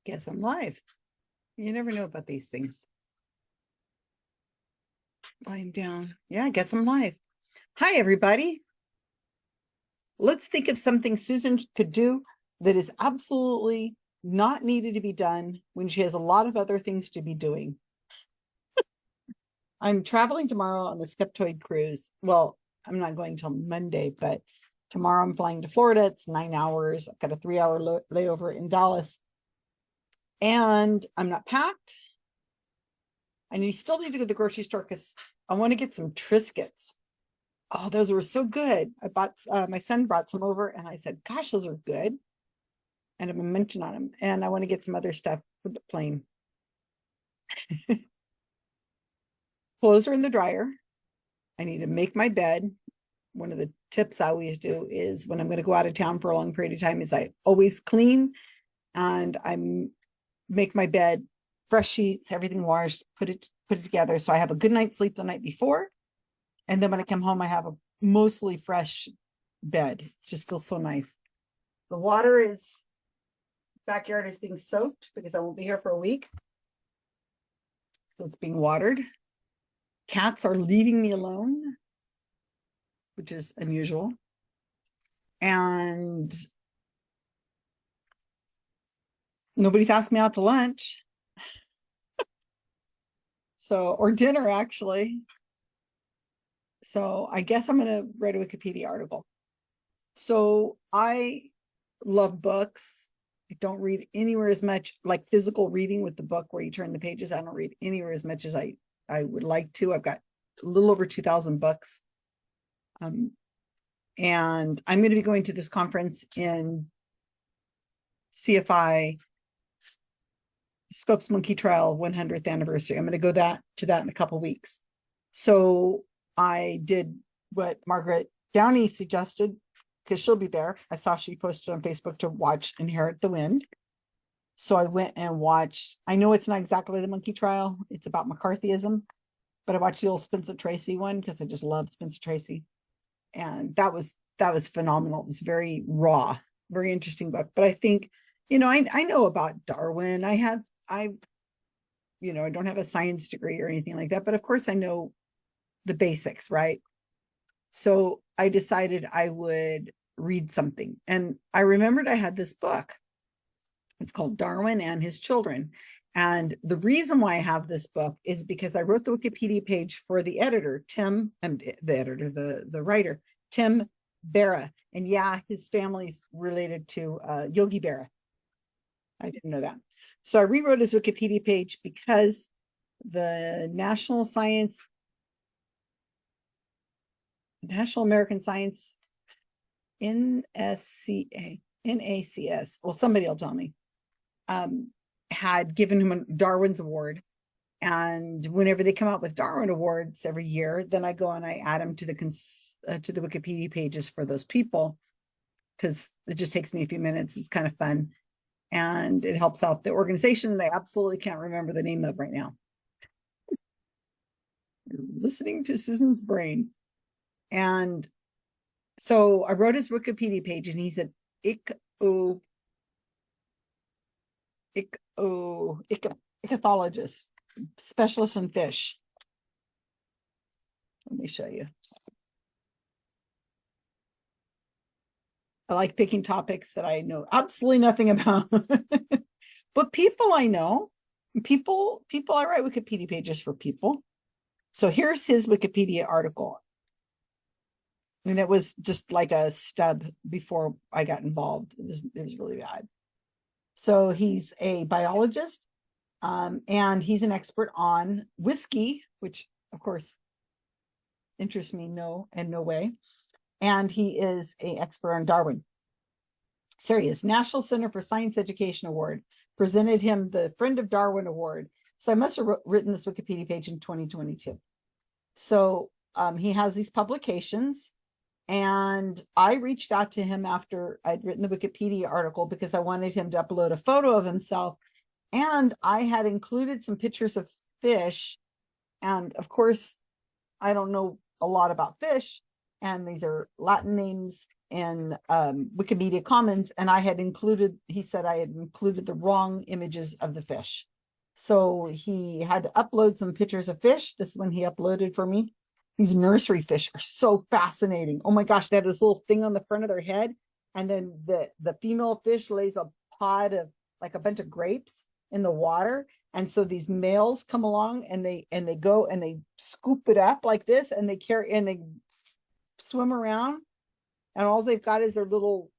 Guess I'm live. You never know about these things. Volume down. Yeah, I guess I'm live. Hi, everybody. Let's think of something Susan could do that is absolutely not needed to be done when she has a lot of other things to be doing. I'm traveling tomorrow on the Skeptoid cruise. Well, I'm not going till Monday, but tomorrow I'm flying to Florida. It's 9 hours. I've got a 3-hour layover in Dallas. And I'm not packed. I still need to go to the grocery store because I want to get some Triscuits. Oh, those were so good. I bought, my son brought some over and I said, gosh, those are good. And I'm going to mention on them. And I want to get some other stuff for the plane. Clothes are in the dryer. I need to make my bed. One of the tips I always do is when I'm going to go out of town for a long period of time is I always clean and I make my bed, fresh sheets, everything washed, put it together. So I have a good night's sleep the night before. And then when I come home, I have a mostly fresh bed. It just feels so nice. The water is, backyard is being soaked because I won't be here for a week. So it's being watered. Cats are leaving me alone, which is unusual. And nobody's asked me out to lunch. So, or dinner actually. So I guess I'm going to write a Wikipedia article. So I love books. I don't read anywhere as much, like physical reading with the book where you turn the pages. I don't read anywhere as much as I would like to. I've got a little over 2,000 books. And I'm going to be going to this conference in CFI, Scopes Monkey Trial 100th anniversary. I'm going to go to that in a couple weeks. So I did what Margaret Downey suggested because she'll be there. I saw she posted on Facebook to watch Inherit the Wind. So I went and watched. I know it's not exactly the monkey trial. It's about McCarthyism, but I watched the old Spencer Tracy one because I just love Spencer Tracy. And that was phenomenal. It was very raw, very interesting book. But I think, I know about Darwin. I don't have a science degree or anything like that, but of course I know the basics, right? So I decided I would read something. And I remembered I had this book. It's called Darwin and His Children. And the reason why I have this book is because I wrote the Wikipedia page for the editor, the writer, Tim Berra. And yeah, his family's related to Yogi Berra. I didn't know that. So I rewrote his Wikipedia page because the National American Science NACS, well, somebody will tell me, had given him a Darwin's Award. And whenever they come out with Darwin Awards every year, then I go and I add them to the Wikipedia pages for those people because it just takes me a few minutes. It's kind of fun. And it helps out the organization that I absolutely can't remember the name of right now. You're listening to Susan's brain. And so I wrote his Wikipedia page and he said, ichathologist, specialist in fish. Let me show you. I like picking topics that I know absolutely nothing about. But people I know, I write Wikipedia pages for people. So here's his Wikipedia article. And it was just like a stub before I got involved. It was really bad. So he's a biologist, and he's an expert on whiskey, which of course interests me no way. And he is an expert on Darwin. Serious National Center for Science Education Award presented him the Friend of Darwin Award. So I must have written this Wikipedia page in 2022. So he has these publications. And I reached out to him after I'd written the Wikipedia article because I wanted him to upload a photo of himself. And I had included some pictures of fish. And of course, I don't know a lot about fish. And these are Latin names. in Wikimedia Commons, and he said I had included the wrong images of the fish. So he had to upload some pictures of fish. This one he uploaded for me. These nursery fish are so fascinating. Oh my gosh, they have this little thing on the front of their head, and then the female fish lays a pod of like a bunch of grapes in the water. And so these males come along and they go and they scoop it up like this, and they carry and they swim around, and all they've got is their little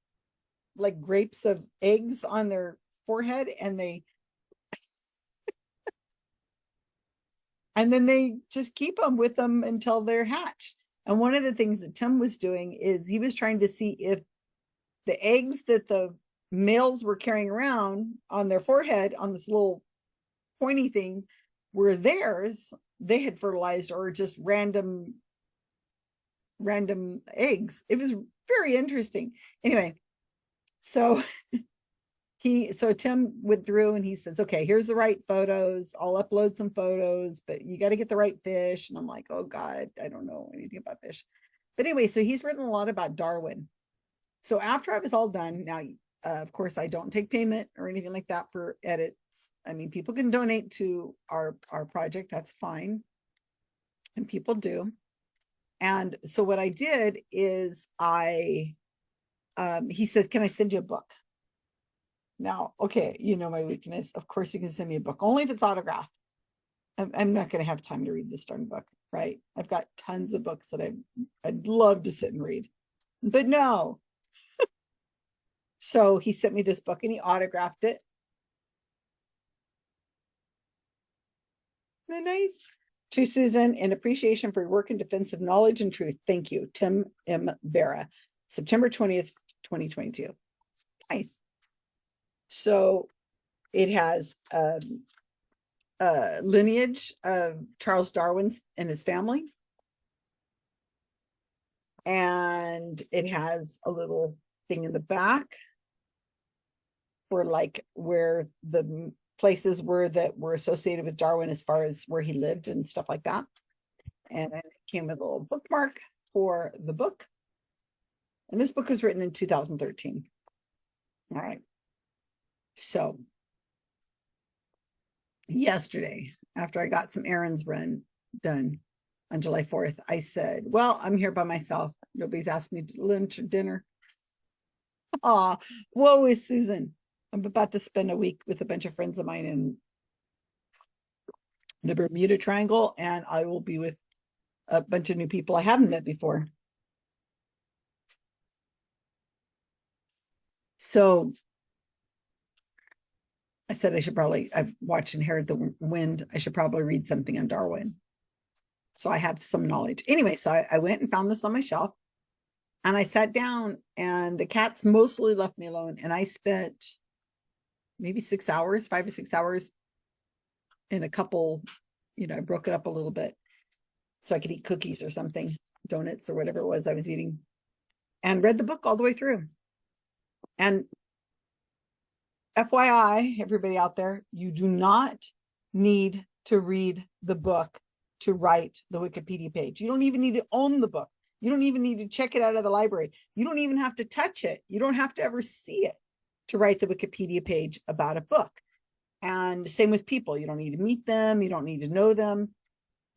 like grapes of eggs on their forehead, and then they just keep them with them until they're hatched. And one of the things that Tim was doing is he was trying to see if the eggs that the males were carrying around on their forehead on this little pointy thing were theirs, they had fertilized, or just random eggs. It was very interesting. Anyway, so Tim went through and he says, okay, here's the right photos. I'll upload some photos, but you got to get the right fish. And I'm like, oh God, I don't know anything about fish. But anyway, so he's written a lot about Darwin. So after I was all done, now, of course, I don't take payment or anything like that for edits. I mean, people can donate to our project. That's fine. And people do. And so what I did is he said, can I send you a book? Now, okay, you know my weakness. Of course you can send me a book, only if it's autographed. I'm not going to have time to read this darn book, right? I've got tons of books that I'd love to sit and read, but no. So he sent me this book and he autographed it. Isn't that nice? To Susan, in appreciation for your work in defense of knowledge and truth. Thank you, Tim M. Barra, September 20th, 2022. Nice. So it has a lineage of Charles Darwin and his family. And it has a little thing in the back where the places were that were associated with Darwin as far as where he lived and stuff like that. And it came with a little bookmark for the book. And this book was written in 2013. All right. So yesterday, after I got some errands done on July 4th, I said, well, I'm here by myself. Nobody's asked me to lunch or dinner. Aw, woe is Susan. I'm about to spend a week with a bunch of friends of mine in the Bermuda Triangle, and I will be with a bunch of new people I haven't met before. So I said I've watched Inherit the Wind. I should probably read something on Darwin. So I have some knowledge. Anyway, so I went and found this on my shelf, and I sat down, and the cats mostly left me alone. And I spent maybe 6 hours, 5 or 6 hours in a couple, I broke it up a little bit so I could eat cookies or something, donuts or whatever it was I was eating, and read the book all the way through. And FYI, everybody out there, you do not need to read the book to write the Wikipedia page. You don't even need to own the book. You don't even need to check it out of the library. You don't even have to touch it. You don't have to ever see it to write the Wikipedia page about a book. And same with people. You don't need to meet them. You don't need to know them,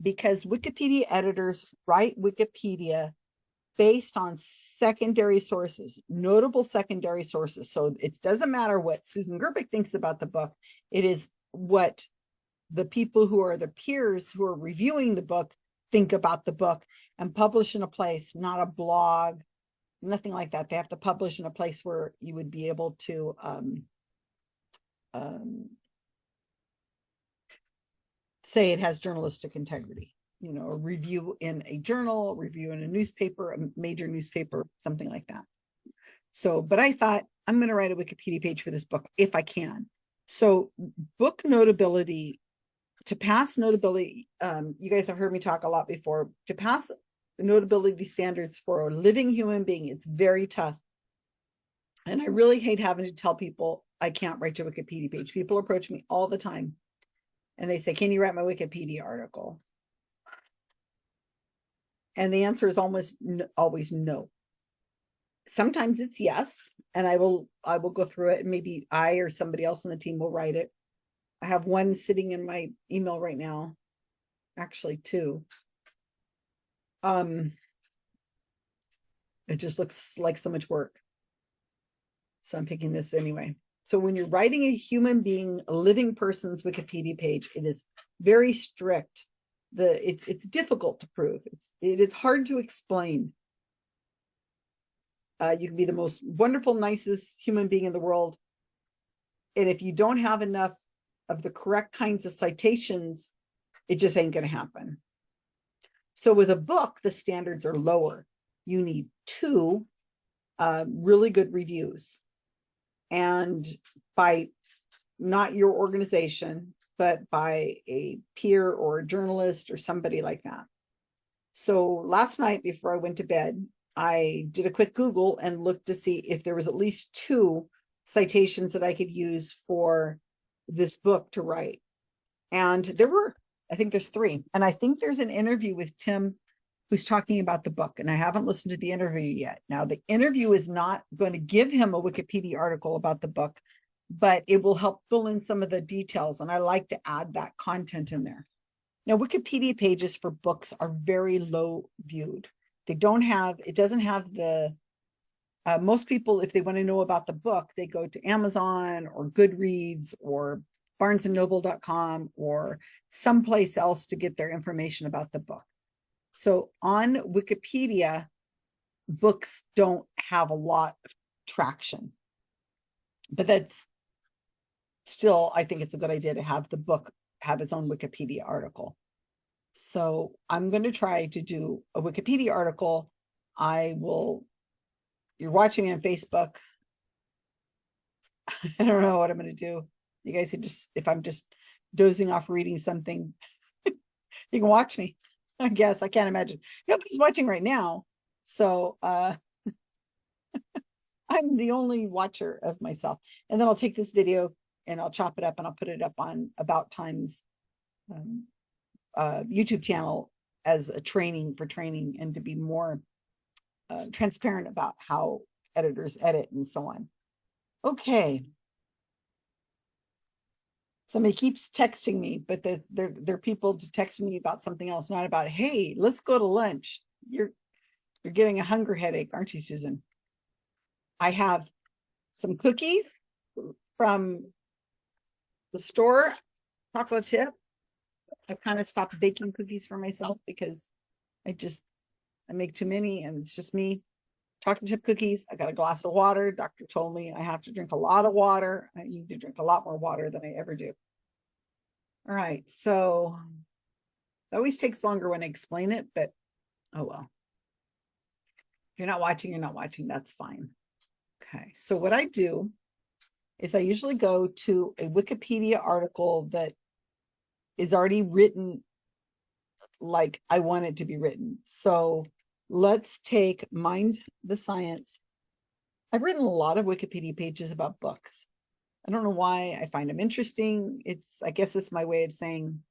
because Wikipedia editors write Wikipedia based on secondary sources, notable secondary sources. So it doesn't matter what Susan Gerbic thinks about the book. It is what the people who are the peers who are reviewing the book think about the book, and publish in a place, not a blog, nothing like that. They have to publish in a place where you would be able to say it has journalistic integrity, a review in a journal, review in a newspaper, a major newspaper, something like that. So, but I thought I'm going to write a Wikipedia page for this book if I can. So book notability, to pass notability, you guys have heard me talk a lot before, to pass the notability standards for a living human being, it's very tough. And I really hate having to tell people I can't write your Wikipedia page. People approach me all the time and they say, can you write my Wikipedia article? And the answer is almost always no. sometimes it's yes, and I will go through it, and maybe I or somebody else on the team will write it. I have one sitting in my email right now, actually two. It just looks like so much work. So I'm picking this anyway. So when you're writing a human being, a living person's Wikipedia page, it is very strict. It's difficult to prove. It is hard to explain. You can be the most wonderful, nicest human being in the world, and if you don't have enough of the correct kinds of citations, it just ain't going to happen. So with a book, the standards are lower. You need two really good reviews, and by not your organization, but by a peer or a journalist or somebody like that. So last night before I went to bed, I did a quick Google and looked to see if there was at least two citations that I could use for this book to write. And there were, I think there's three. And I think there's an interview with Tim who's talking about the book. And I haven't listened to the interview yet. Now, the interview is not going to give him a Wikipedia article about the book, but it will help fill in some of the details. And I like to add that content in there. Now, Wikipedia pages for books are very low viewed. It doesn't have the, most people, if they want to know about the book, they go to Amazon or Goodreads or barnesandnoble.com or someplace else to get their information about the book. So on Wikipedia, books don't have a lot of traction, but that's still, I think it's a good idea to have the book have its own Wikipedia article. So I'm going to try to do a Wikipedia article. You're watching me on Facebook. I don't know what I'm going to do. You guys can just, if I'm just dozing off reading something, you can watch me. I guess I can't imagine. Nobody's watching right now. So I'm the only watcher of myself. And then I'll take this video and I'll chop it up and I'll put it up on About Time's YouTube channel as a training and to be more transparent about how editors edit and so on. Okay. Somebody keeps texting me, but they're people to text me about something else, not about, hey, let's go to lunch. You're getting a hunger headache, aren't you, Susan? I have some cookies from the store, chocolate chip. I've kind of stopped baking cookies for myself because I make too many and it's just me. Chocolate chip cookies. I got a glass of water. Doctor told me I have to drink a lot of water. I need to drink a lot more water than I ever do. All right. So it always takes longer when I explain it, but oh well. If you're not watching, you're not watching. That's fine. Okay. So what I do is I usually go to a Wikipedia article that is already written like I want it to be written. So let's take Mind the Science. I've written a lot of Wikipedia pages about books. I don't know why. I find them interesting. I guess it's my way of saying,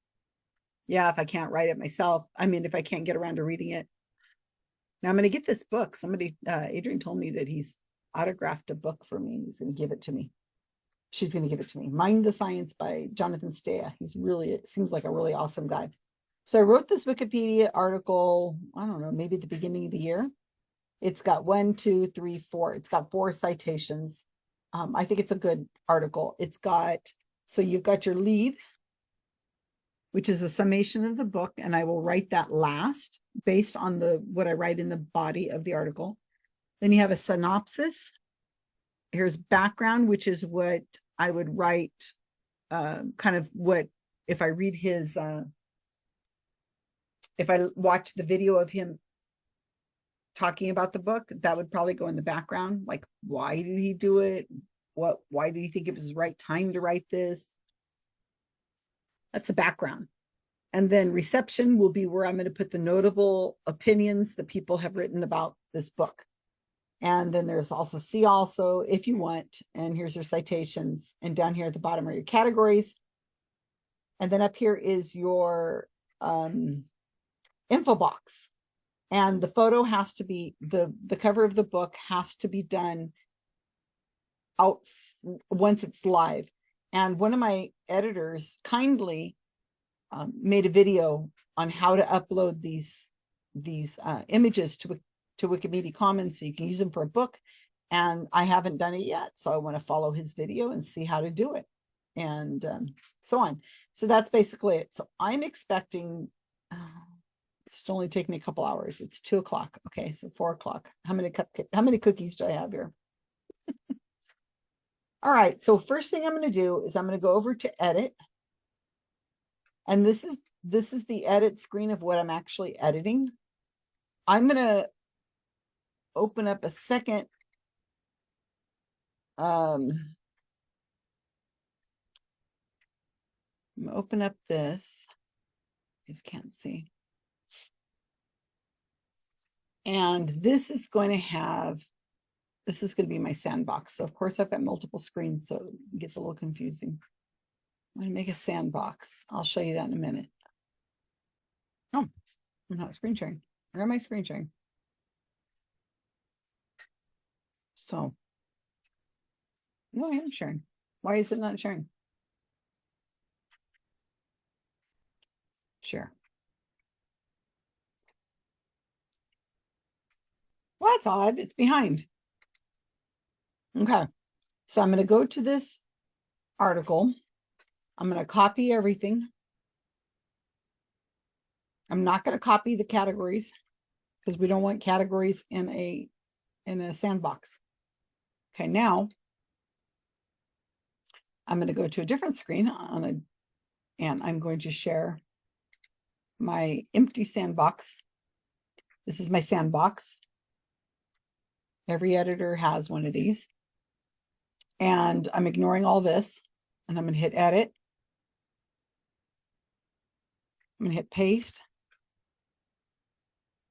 yeah, if I can't write it myself, if I can't get around to reading it. Now I'm going to get this book. Adrian told me that he's autographed a book for me. He's going to give it to me. She's going to give it to me. Mind the Science by Jonathan Stea. It seems like a really awesome guy. So I wrote this Wikipedia article, I don't know, maybe at the beginning of the year. It's got 1, 2, 3, 4. It's got 4 citations. I think it's a good article. So you've got your lead, which is a summation of the book, and I will write that last based on what I write in the body of the article. Then you have a synopsis. Here's background, which is what I would write, kind of what, if I read his, if I watch the video of him talking about the book, that would probably go in the background. Like, why did he do it? Why do you think it was the right time to write this? That's the background. And then reception will be where I'm going to put the notable opinions that people have written about this book. And then there's also see also if you want, and here's your citations. And down here at the bottom are your categories. And then up here is your info box. And the photo has to be, the cover of the book has to be done out once it's live. And one of my editors kindly made a video on how to upload these images to Wikimedia Commons so you can use them for a book. And I haven't done it yet, so I want to follow his video and see how to do it, and so on. So that's basically it. So I'm expecting, it's only taking me a couple hours. It's 2:00. Okay, so 4:00. How many cookies do I have here? All right, so first thing I'm going to do is I'm going to go over to edit. And this is the edit screen of what I'm actually editing. I'm going to open up a second I'm going to open up this. You just can't see. And this is going to be my sandbox. So of course I've got multiple screens, so it gets a little confusing. I'm going to make a sandbox. I'll show you that in a minute. Oh, I'm not screen sharing. Where am I screen sharing? So, no, I am sharing. Why is it not sharing? Share. Well, that's odd. It's behind. Okay. So I'm going to go to this article. I'm going to copy everything. I'm not going to copy the categories because we don't want categories in a sandbox. Okay, now I'm going to go to a different screen and I'm going to share my empty sandbox. This is my sandbox. Every editor has one of these. And I'm ignoring all this, and I'm going to hit edit. I'm going to hit paste.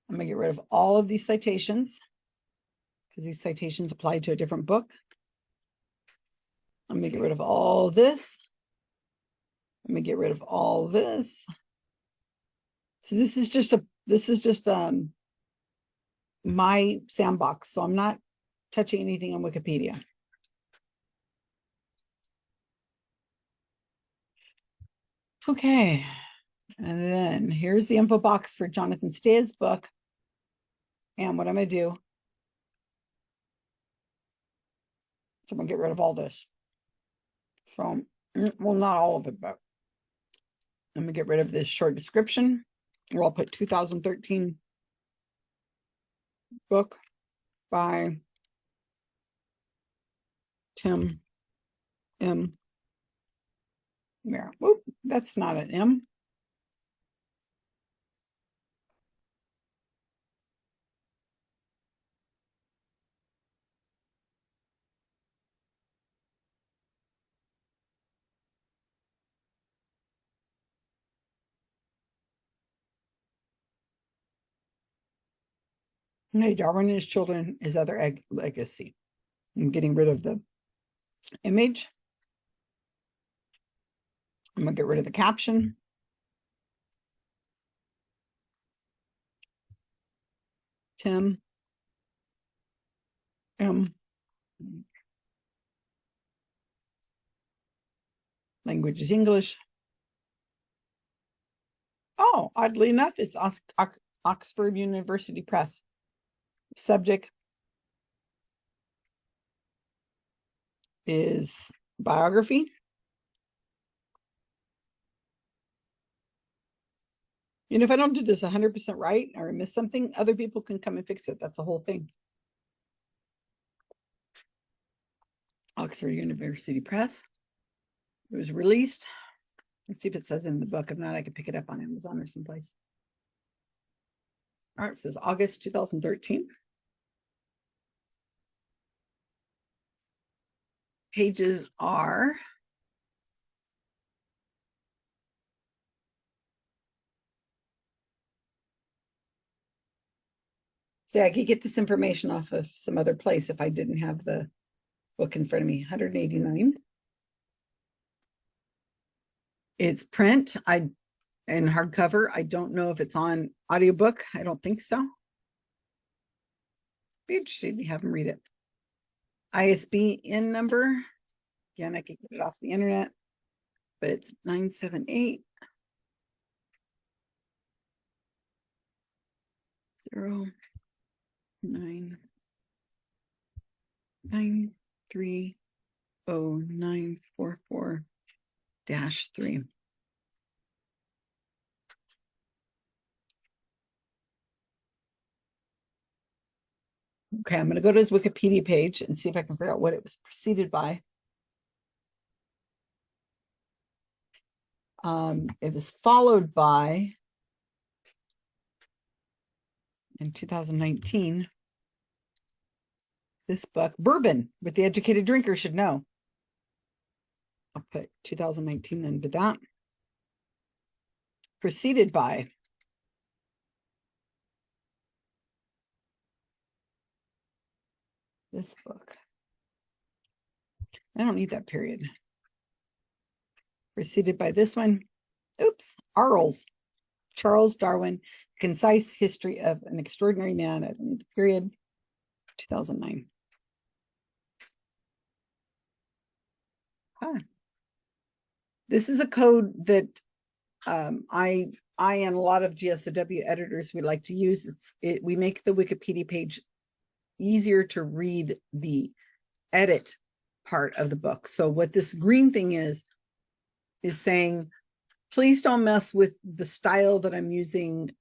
I'm going to get rid of all of these citations because these citations apply to a different book. I'm going to get rid of all this. I'm going to get rid of all this. So this is just my sandbox. So I'm not touching anything on Wikipedia. Okay. And then here's the info box for Jonathan Stay's book. And what I'm going to do, so I'm going to get rid of all this. So, well, not all of it, but I'm going to get rid of this short description, where I'll put 2013 book by Tim M. Mara. Whoop, that's not an M. Hey, Darwin and His Children, His Other Legacy. I'm getting rid of the image. I'm going to get rid of the caption. Tim M. Language is English. Oh, oddly enough, it's Oxford University Press. Subject is biography. And if I don't do this 100% right or I miss something, other people can come and fix it. That's the whole thing. Oxford University Press. It was released. Let's see if it says in the book. If not, I could pick it up on Amazon or someplace. All right, it says August 2013. Pages are see, I could get this information off of some other place if I didn't have the book in front of me. 189. It's print. In hardcover. I don't know if it's on audiobook. I don't think so. Be interesting to have them read it. ISBN number. Again, I could get it off the internet, but it's 978 09 930-944-3. Okay, I'm going to go to his Wikipedia page and see if I can figure out what it was preceded by. It was followed by, in 2019, this book, Bourbon, What the Educated Drinker Should Know. I'll put 2019 into that. Preceded by this book. I don't need that period. Preceded by this one. Oops, Arles, Charles Darwin, Concise History of an Extraordinary Man. I don't need the period. 2009. Huh. This is a code that I and a lot of GSOW editors we like to use. We make the Wikipedia page easier to read the edit part of the book. So what this green thing is saying, please don't mess with the style that I'm using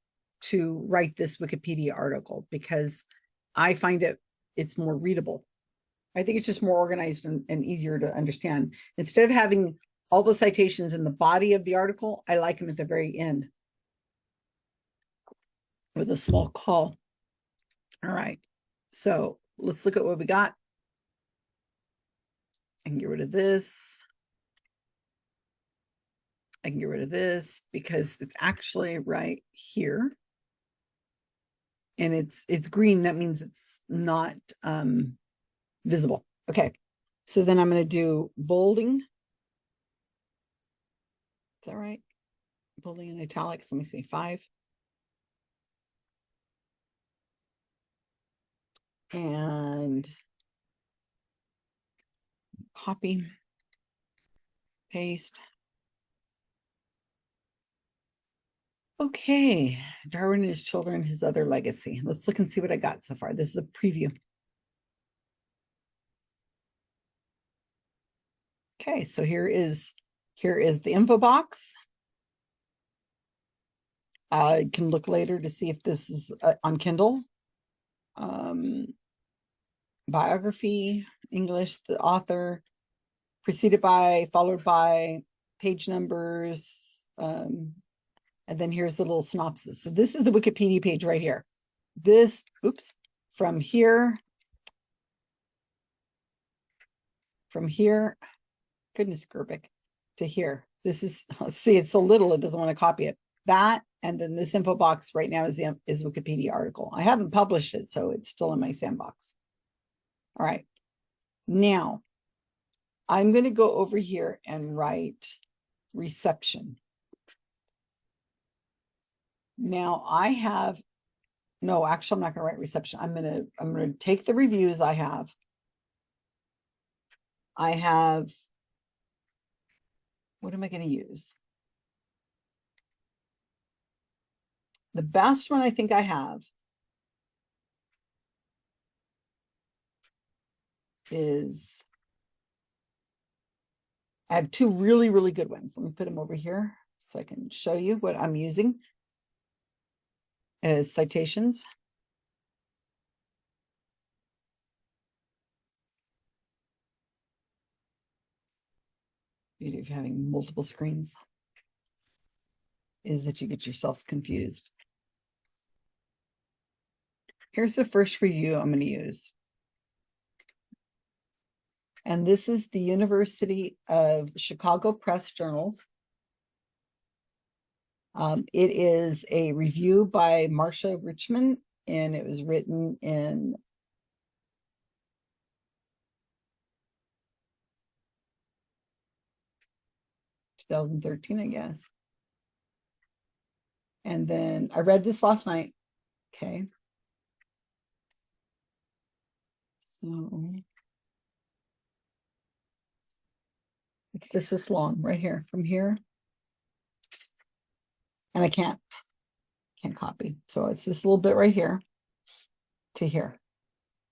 to write this Wikipedia article, because I find it's more readable. I think it's just more organized and easier to understand. Instead of having all the citations in the body of the article, I like them at the very end with a small call. All right, so let's look at what we got. I can get rid of this. I can get rid of this because it's actually right here. And it's green. That means it's not visible. Okay, so then I'm going to do bolding. Is that right? Bolding in italics. Let me see, 5. And copy, paste. Okay, Darwin and His Children, His Other Legacy. Let's look and see what I got so far. This is a preview. Okay, so here is the info box. I can look later to see if this is on Kindle. Biography, English, the author, preceded by, followed by, page numbers, and then here's the little synopsis. So this is the Wikipedia page right here. This, oops, from here, goodness, Gerbic, to here. This is, let's see, it's so little, it doesn't want to copy it. That, and then this info box right now is Wikipedia article. I haven't published it, so it's still in my sandbox. All right, now I'm going to go over here and write reception. Now I have, no, actually I'm not going to write reception. I'm going to take the reviews I have. What am I going to use? The best one I think I have is, I have 2 really, really good ones. Let me put them over here so I can show you what I'm using as citations. Beauty of having multiple screens is that you get yourselves confused. Here's the first review I'm going to use. And this is the University of Chicago Press Journals. It is a review by Marcia Richmond, and it was written in 2013, I guess. And then I read this last night. Okay. So it's just this long right here from here. And I can't copy. So it's this little bit right here to here.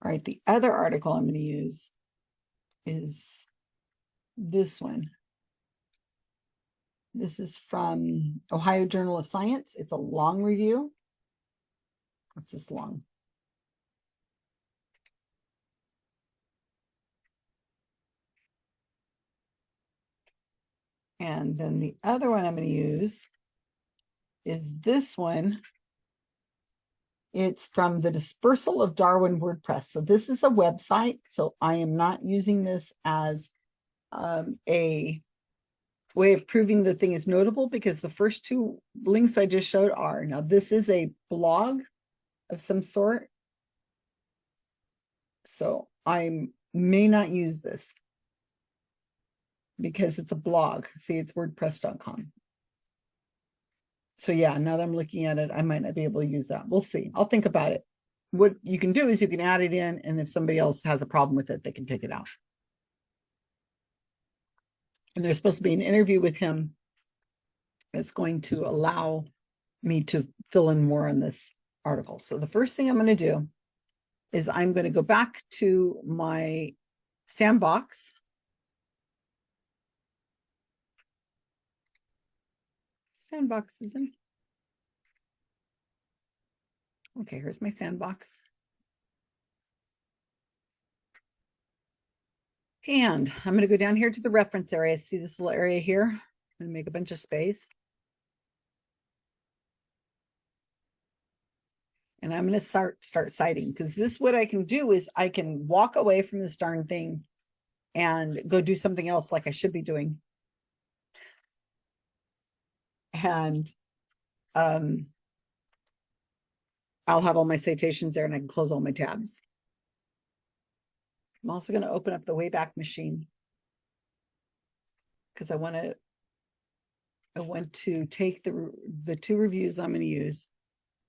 All right, the other article I'm going to use is this one. This is from Ohio Journal of Science. It's a long review. It's this long. And then the other one I'm going to use is this one. It's from the Dispersal of Darwin WordPress. So this is a website. So I am not using this as a way of proving the thing is notable, because the first two links I just showed are. Now this is a blog of some sort. So I may not use this because it's a blog. See, it's wordpress.com. So yeah, now that I'm looking at it, I might not be able to use that. We'll see. I'll think about it. What you can do is you can add it in, and if somebody else has a problem with it, they can take it out. And there's supposed to be an interview with him that's going to allow me to fill in more on this article. So the first thing I'm going to do is I'm going to go back to my sandbox. Sandbox isn't. Okay, here's my sandbox. And I'm going to go down here to the reference area. See this little area here? I'm going to make a bunch of space. And I'm going to start citing, because this, what I can do is I can walk away from this darn thing and go do something else like I should be doing. And I'll have all my citations there, and I can close all my tabs. I'm also going to open up the Wayback Machine, because I want to take the two reviews I'm going to use,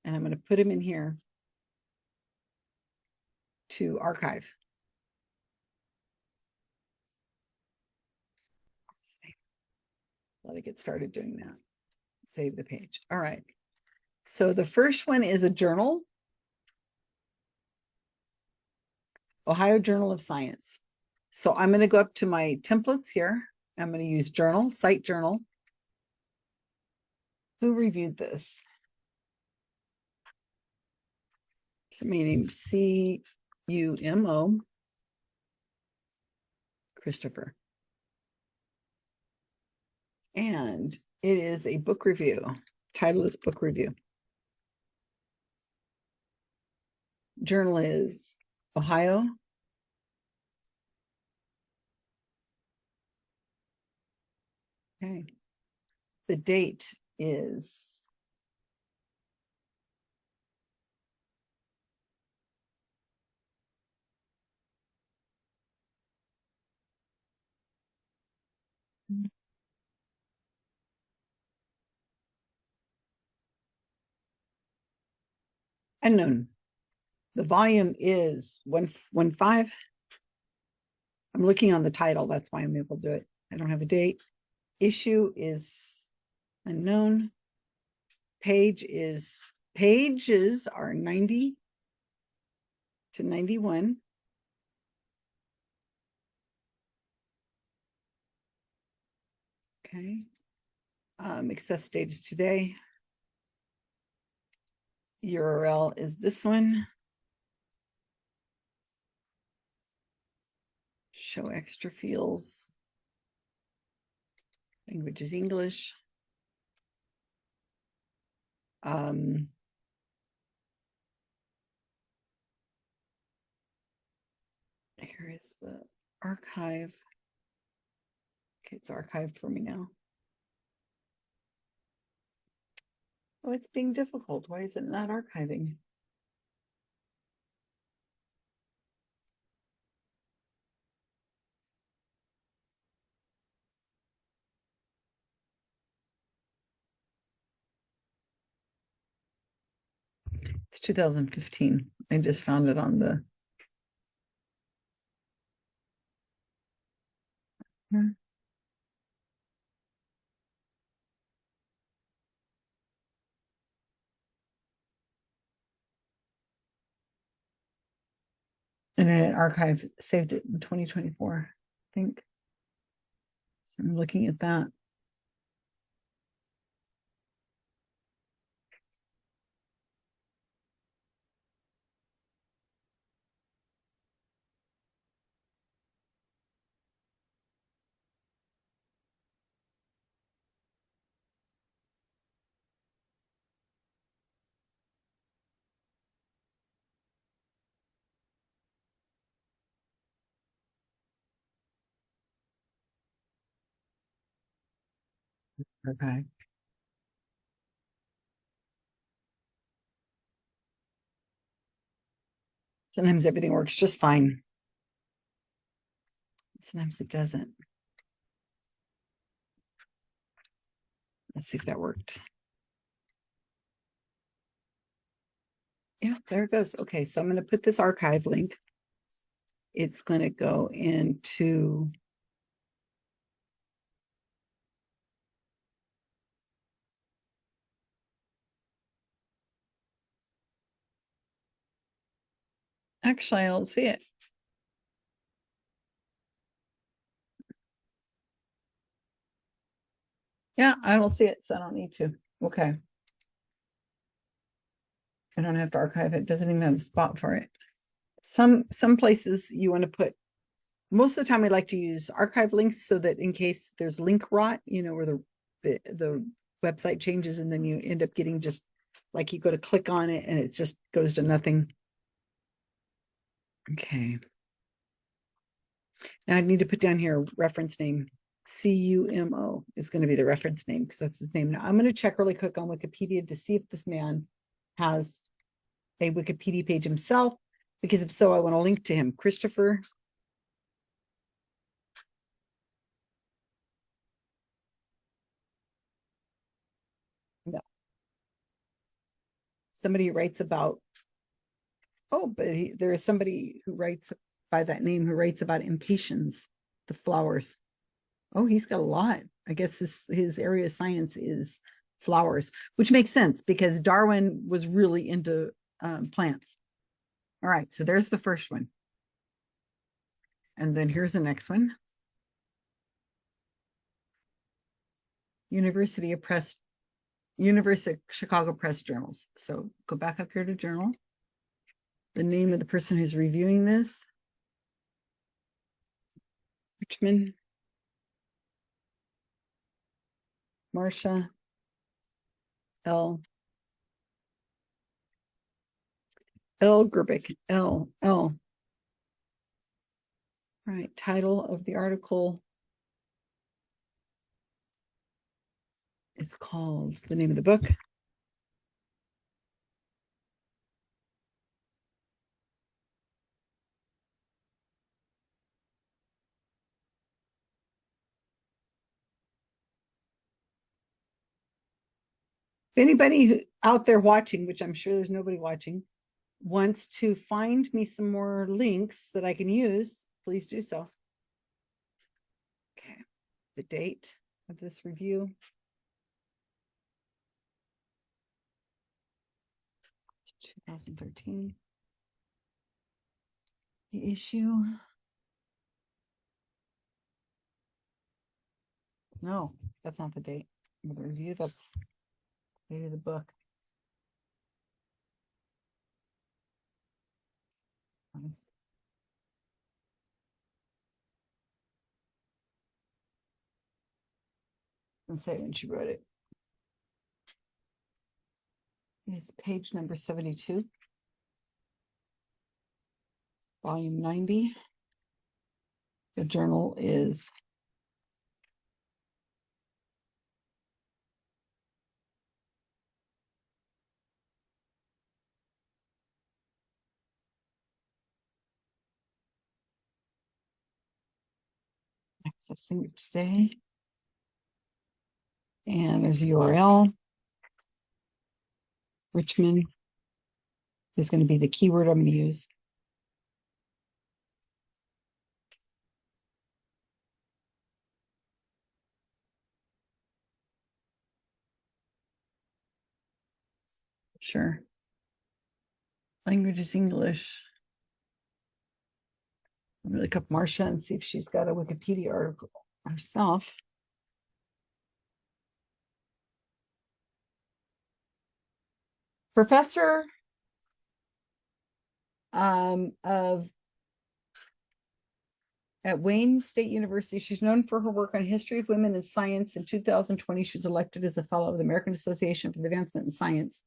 and I'm going to put them in here to archive. Let it get started doing that. Save the page. All right. So the first one is a journal, Ohio Journal of Science. So I'm going to go up to my templates here. I'm going to use journal, cite journal. Who reviewed this? Somebody named CUMO, Christopher. And it is a book review. Title is book review. Journal is Ohio. Okay. The date is unknown. The volume is 115. I'm looking on the title. That's why I'm able to do it. I don't have a date. Issue is unknown. Pages are 90 to 91. Okay. Access date is today. URL is this one. Show extra fields. Language is English. Here is the archive. Okay, it's archived for me now. Oh, it's being difficult. Why is it not archiving? It's 2015. I just found it on the Internet Archive saved it in 2024, I think. So I'm looking at that. Okay. Sometimes everything works just fine. Sometimes it doesn't. Let's see if that worked. Yeah, there it goes. Okay, so I'm going to put this archive link. It's going to go into actually, I don't see it. Yeah, I don't see it, so I don't need to. Okay. I don't have to archive it. It doesn't even have a spot for it. Some places you want to put, most of the time I like to use archive links so that in case there's link rot, where the website changes and then you end up getting just like you go to click on it and it just goes to nothing. Okay. Now I need to put down here reference name. CUMO is going to be the reference name because that's his name. Now I'm going to check really quick on Wikipedia to see if this man has a Wikipedia page himself, because if so, I want to link to him. Christopher. No. Somebody writes about, but there is somebody who writes by that name who writes about impatiens, the flowers. Oh, he's got a lot. I guess his area of science is flowers, which makes sense because Darwin was really into plants. All right, so there's the first one. And then here's the next one. University of Chicago Press Journals. So go back up here to journal. The name of the person who's reviewing this. Richmond. Marcia L. Gerbic. L. All right, title of the article is called, the name of the book. If anybody out there watching, which I'm sure there's nobody watching, wants to find me some more links that I can use, please do so. Okay, the date of this review. 2013. The issue. No, that's not the date of the review. That's the date of the book. And say when she wrote it. It's page number 72, volume 90. The journal is accessing it today. And there's a URL. Richmond is going to be the keyword I'm going to use. Sure. Language is English. I'm going to look up Marcia and see if she's got a Wikipedia article herself. Professor of at Wayne State University. She's known for her work on history of women in science. In 2020, she was elected as a fellow of the American Association for the Advancement in Science.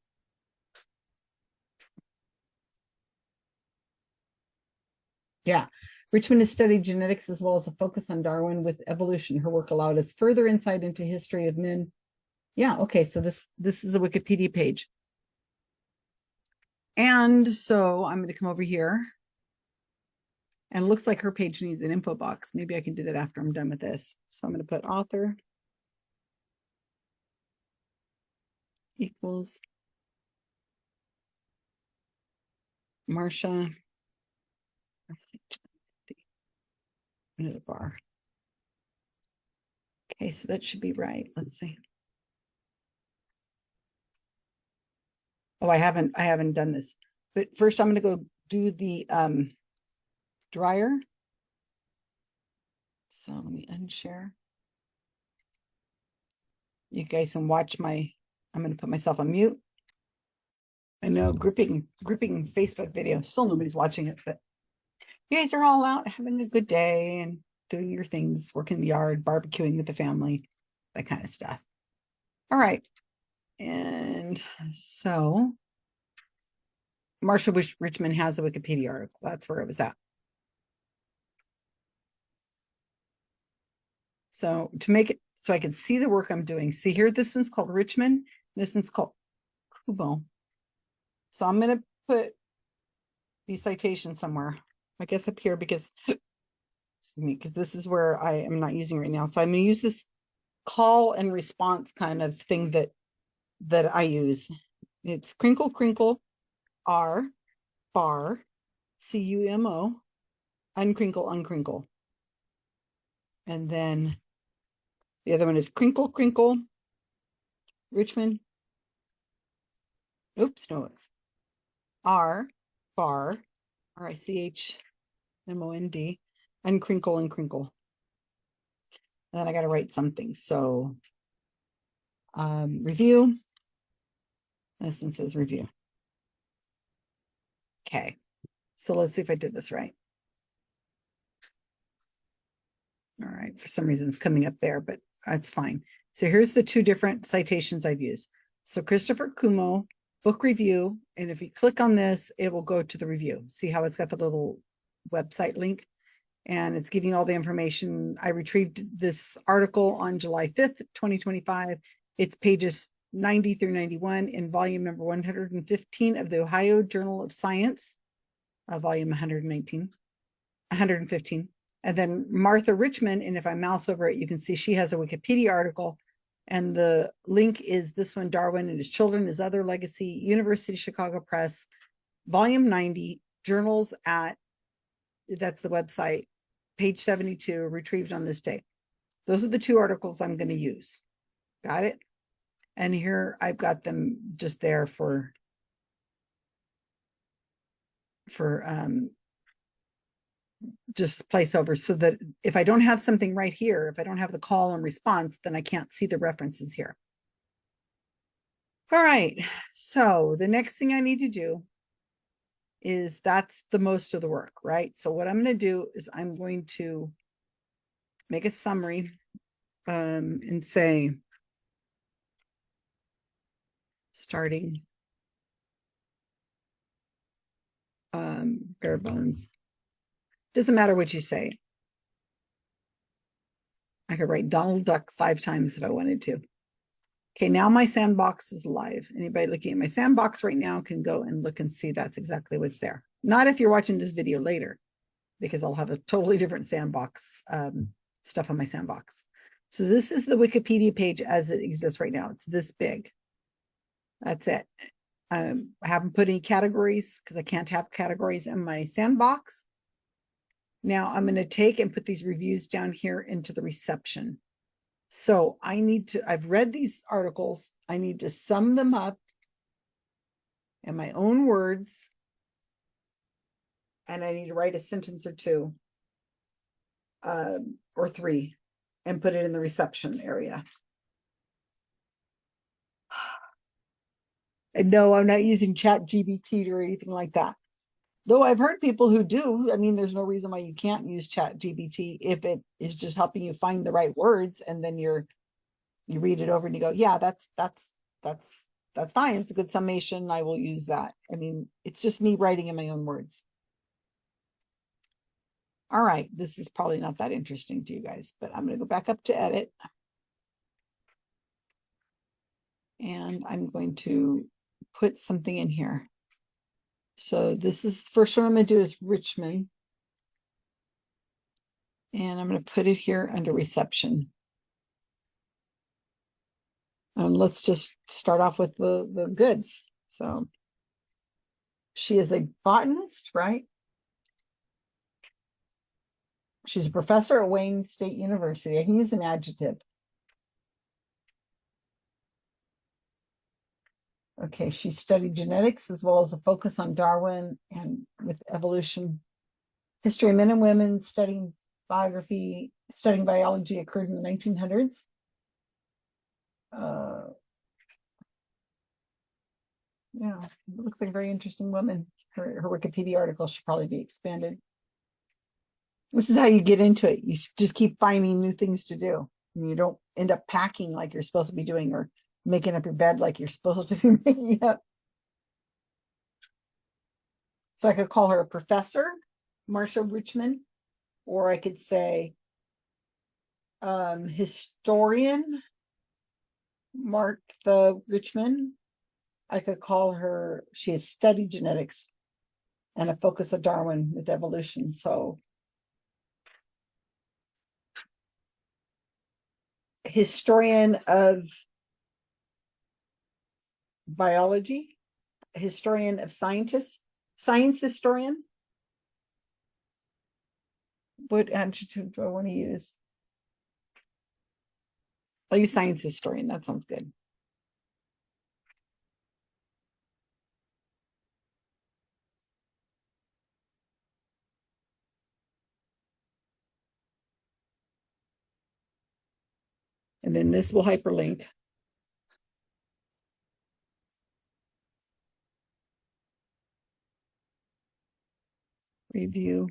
Yeah. Richmond has studied genetics as well as a focus on Darwin with evolution. Her work allowed us further insight into history of men. Yeah, okay, so this is a Wikipedia page. And so I'm going to come over here. And it looks like her page needs an info box. Maybe I can do that after I'm done with this. So I'm going to put author equals Marcia into the bar. Okay, so that should be right. Let's see. Oh, I haven't done this. But first I'm going to go do the dryer. So let me unshare. You guys can watch I'm going to put myself on mute. I know, gripping Facebook video. Still nobody's watching it, but you guys are all out having a good day and doing your things, working in the yard, barbecuing with the family, that kind of stuff. All right. And so Marcia Richmond has a Wikipedia article. That's where it was at. So to make it so I could see the work I'm doing, see here, this one's called Richmond. This one's called Kubo. So I'm going to put the citation somewhere, I guess up here, because this is where I am not using right now. So I'm going to use this call and response kind of thing that I use. It's crinkle, crinkle, R, bar, CUMO, uncrinkle, uncrinkle. And then the other one is crinkle, crinkle, Richmond. Oops, no, it's R, bar, RICHMOND, uncrinkle, uncrinkle. And then I got to write something. So review. This one says review. Okay. So let's see if I did this right. All right. For some reason, it's coming up there, but that's fine. So here's the two different citations I've used. So Christopher Kumo, book review. And if you click on this, it will go to the review. See how it's got the little website link? And it's giving all the information. I retrieved this article on July 5th, 2025. It's pages 90 through 91 in volume number 115 of the Ohio Journal of Science, volume 115. And then Martha Richmond, and if I mouse over it, you can see she has a Wikipedia article. And the link is this one, Darwin and His Children, His Other Legacy, University of Chicago Press, volume 90, journals at, that's the website, page 72, retrieved on this day. Those are the two articles I'm going to use. Got it? And here I've got them just there for just placeovers, so that if I don't have something right here, if I don't have the call and response, then I can't see the references here. All right. So the next thing I need to do is, that's the most of the work, right? So what I'm going to do is I'm going to make a summary and say, starting bare bones. Doesn't matter what you say. I could write Donald Duck 5 times if I wanted to. Okay, now my sandbox is live. Anybody looking at my sandbox right now can go and look and see that's exactly what's there. Not if you're watching this video later, because I'll have a totally different sandbox stuff on my sandbox. So this is the Wikipedia page as it exists right now. It's this big. That's it. I haven't put any categories because I can't have categories in my sandbox. Now I'm going to take and put these reviews down here into the reception. So I've read these articles. I need to sum them up and my own words, and I need to write a sentence or two, or three, and put it in the reception area. And no, I'm not using ChatGPT or anything like that. Though I've heard people who do. I mean, there's no reason why you can't use ChatGPT if it is just helping you find the right words, and then you read it over and you go, yeah, that's fine. It's a good summation. I will use that. I mean, it's just me writing in my own words. All right, this is probably not that interesting to you guys, but I'm going to go back up to edit. And I'm going to put something in here. So this is first one I'm going to do is Richmond. And I'm going to put it here under reception. Let's just start off with the goods. So she is a botanist, right? She's a professor at Wayne State University. I can use an adjective. Okay, she studied genetics as well as a focus on Darwin and with evolution. History of men and women, studying biology occurred in the 1900s. Yeah, it looks like a very interesting woman. Her Wikipedia article should probably be expanded. This is how you get into it. You just keep finding new things to do. And you don't end up packing like you're supposed to be doing, or making up your bed like you're supposed to be making up. So I could call her a professor, Marcia Richmond, or I could say historian, Martha Richmond. I could call her, she has studied genetics and a focus of Darwin with evolution. So historian of biology, historian of scientists, science historian. What adjective do I want to use? I'll use science historian. That sounds good. And then this will hyperlink. Review.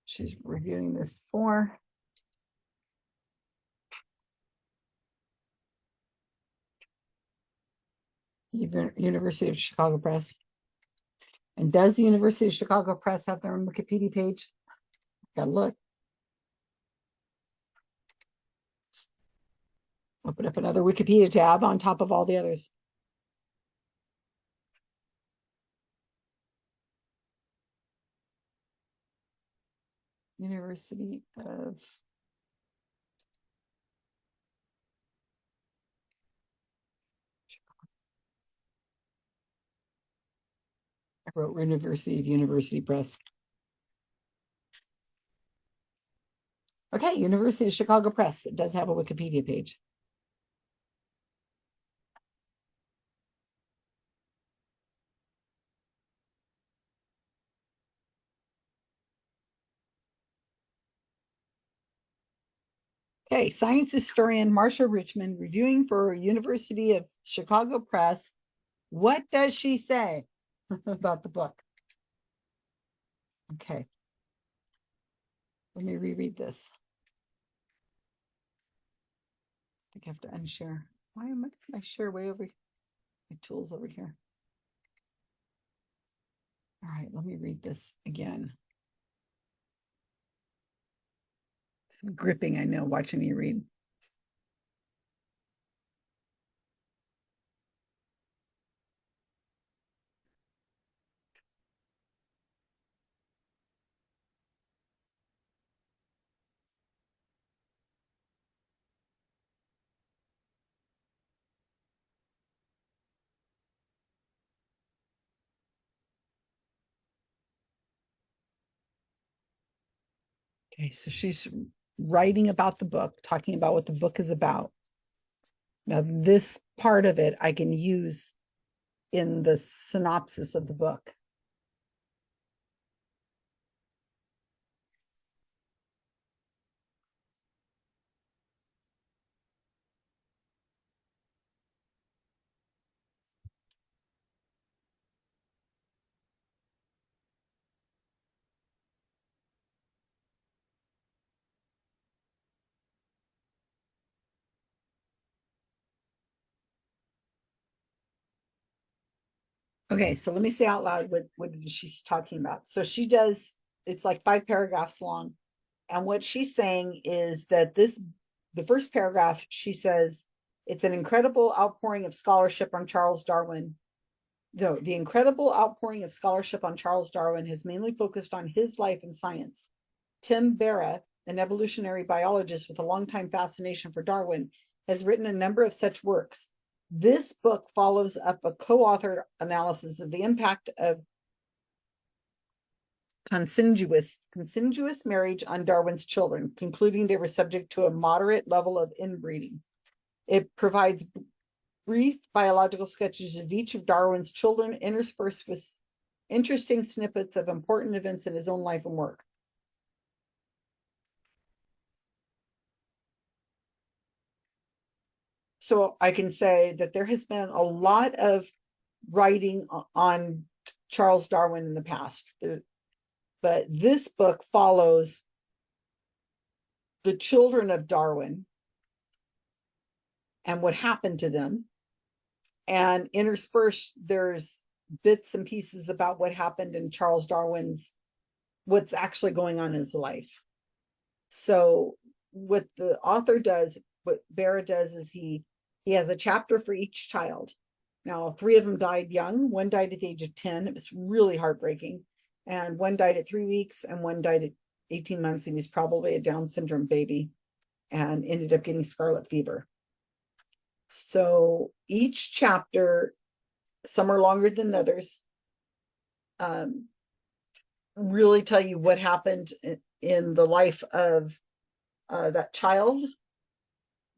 She's reviewing this for University of Chicago Press. And does the University of Chicago Press have their own Wikipedia page? Gotta look. Open up another Wikipedia tab on top of all the others. University of I wrote University Press. Okay, University of Chicago Press. It does have a Wikipedia page. Okay, science historian Marcia Richmond reviewing for University of Chicago Press. What does she say about the book? Okay. Let me reread this. I think I have to unshare. Why am I share way over my tools over here? All right, let me read this again. It's gripping, I know, watching me read. Okay, so she's writing about the book, talking about what the book is about. Now, this part of it I can use in the synopsis of the book. Okay, so let me say out loud what she's talking about. So she does, it's like 5 paragraphs long. And what she's saying is that the first paragraph, she says, it's an incredible outpouring of scholarship on Charles Darwin. Though the incredible outpouring of scholarship on Charles Darwin has mainly focused on his life and science. Tim Barra, an evolutionary biologist with a longtime fascination for Darwin, has written a number of such works. This book follows up a co-authored analysis of the impact of consanguineous marriage on Darwin's children, concluding they were subject to a moderate level of inbreeding. It provides brief biological sketches of each of Darwin's children, interspersed with interesting snippets of important events in his own life and work. So I can say that there has been a lot of writing on Charles Darwin in the past, but this book follows the children of Darwin and what happened to them, and interspersed there's bits and pieces about what happened in Charles Darwin's, what's actually going on in his life. So what the author does, what Barra does, is he has a chapter for each child. Now, 3 of them died young. One died at the age of 10. It was really heartbreaking. And one died at 3 weeks, and one died at 18 months. And he was probably a Down syndrome baby and ended up getting scarlet fever. So each chapter, some are longer than others, really tell you what happened in the life of that child,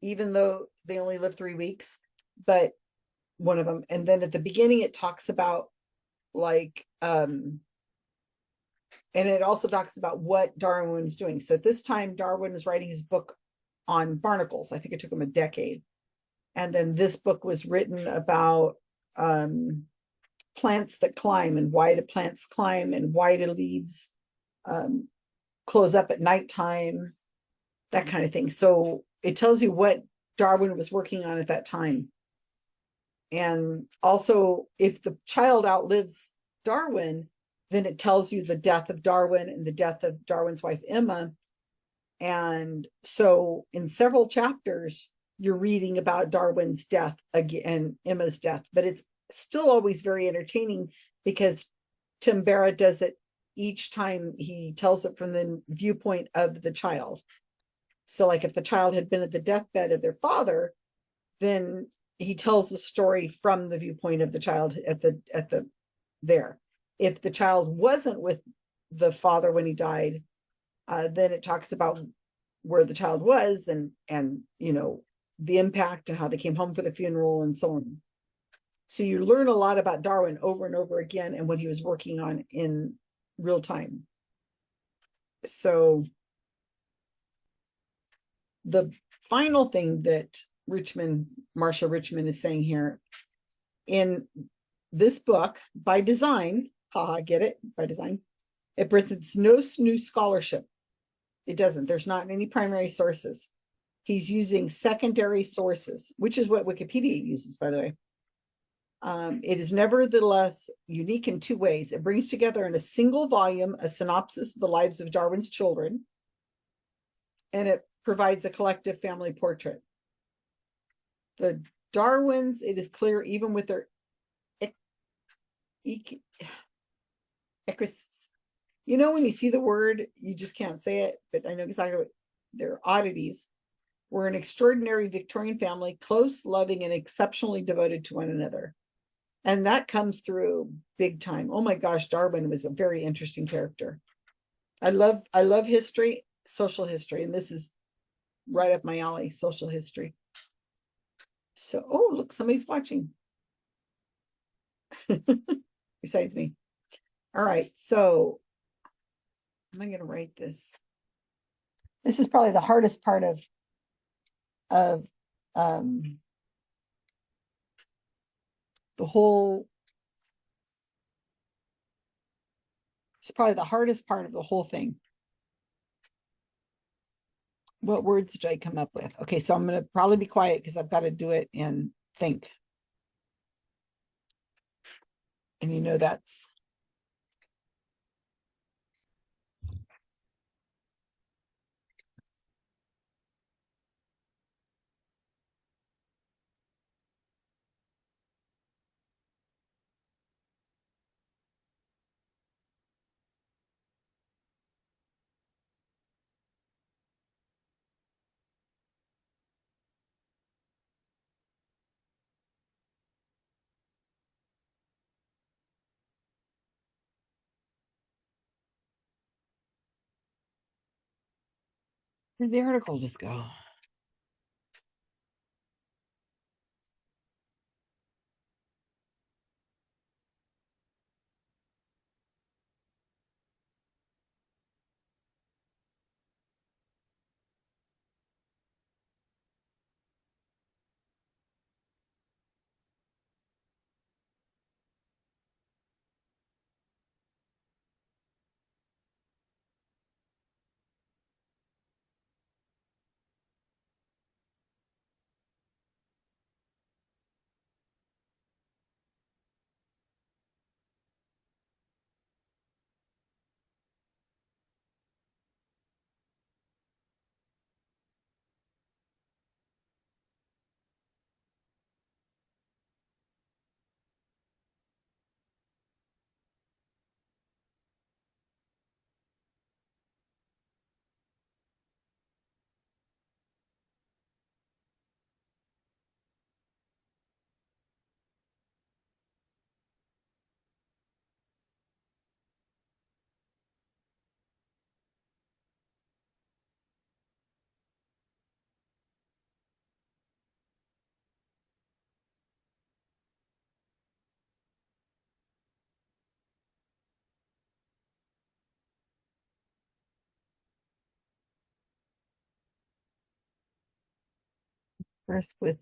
even though they only lived 3 weeks, but one of them. And then at the beginning, it talks about and it also talks about what Darwin was doing. So at this time, Darwin was writing his book on barnacles. I think it took him a decade. And then this book was written about plants that climb, and why do plants climb, and why do leaves close up at nighttime, that kind of thing. So it tells you what Darwin was working on at that time. And also, if the child outlives Darwin, then it tells you the death of Darwin and the death of Darwin's wife, Emma. And so in several chapters, you're reading about Darwin's death again and Emma's death, but it's still always very entertaining because Tim Barra does it each time. He tells it from the viewpoint of the child. So like if the child had been at the deathbed of their father, then he tells the story from the viewpoint of the child there. If the child wasn't with the father when he died, then it talks about where the child was and the impact and how they came home for the funeral and so on. So you learn a lot about Darwin over and over again and what he was working on in real time. So the final thing that Marsha Richmond is saying here in this book, by design, get it? By design, it presents no new scholarship. It doesn't. There's not any primary sources. He's using secondary sources, which is what Wikipedia uses, by the way. It is nevertheless unique in 2 ways. It brings together in a single volume a synopsis of the lives of Darwin's children, and it provides a collective family portrait. The Darwins, it is clear, even with their when you see the word, you just can't say it, but I know exactly what their oddities were. An extraordinary Victorian family, close, loving, and exceptionally devoted to one another. And that comes through big time. Oh my gosh, Darwin was a very interesting character. I love history, social history, and this is right up my alley, social history. So, oh, look, somebody's watching besides me. All right. So, am I going to write this? This is probably the hardest part of um, the whole. It's probably the hardest part of the whole thing. What words did I come up with? Okay, so I'm going to probably be quiet because I've got to do it and think. And you know that's where'd the article just go? First with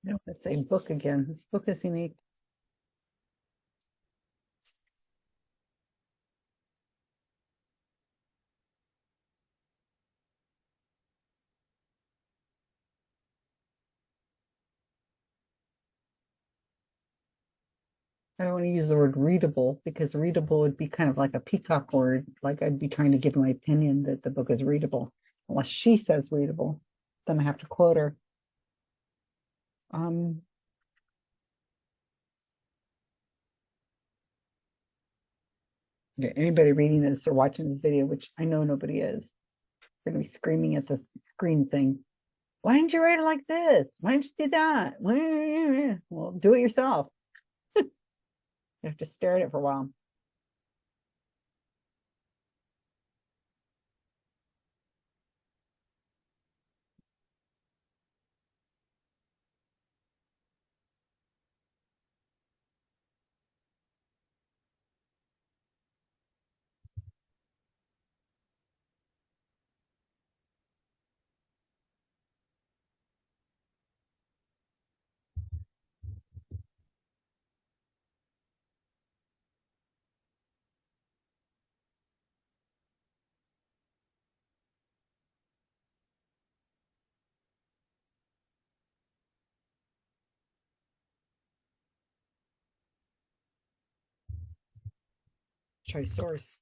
I don't want to say book again. This book is unique. I don't want to use the word readable because readable would be kind of like a peacock word. Like I'd be trying to give my opinion that the book is readable. Unless she says readable, then I have to quote her. Um, yeah, anybody reading this or watching this video, which I know nobody is, they're gonna be screaming at the screen thing. Why didn't you write it like this? Why didn't you do that? Well, do it yourself. You have to stare at it for a while. Choice source.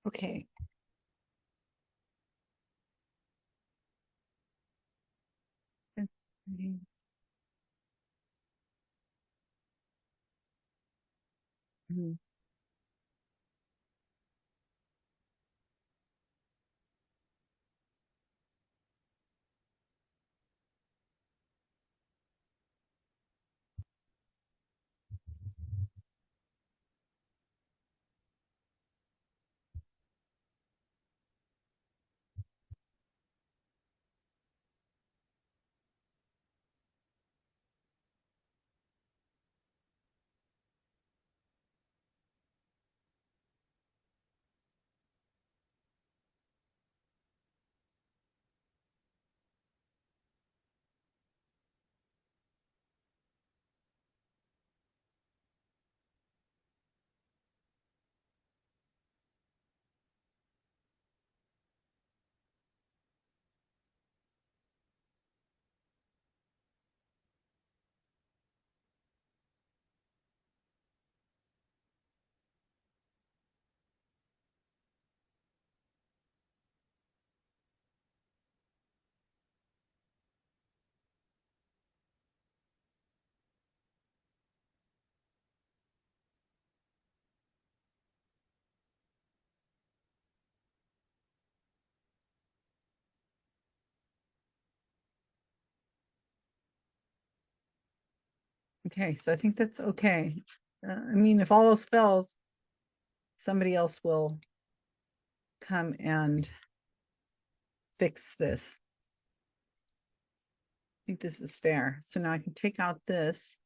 Okay. Mhm. Okay, so I think that's okay. I mean, if all else fails, somebody else will come and fix this. I think this is fair. So now I can take out this.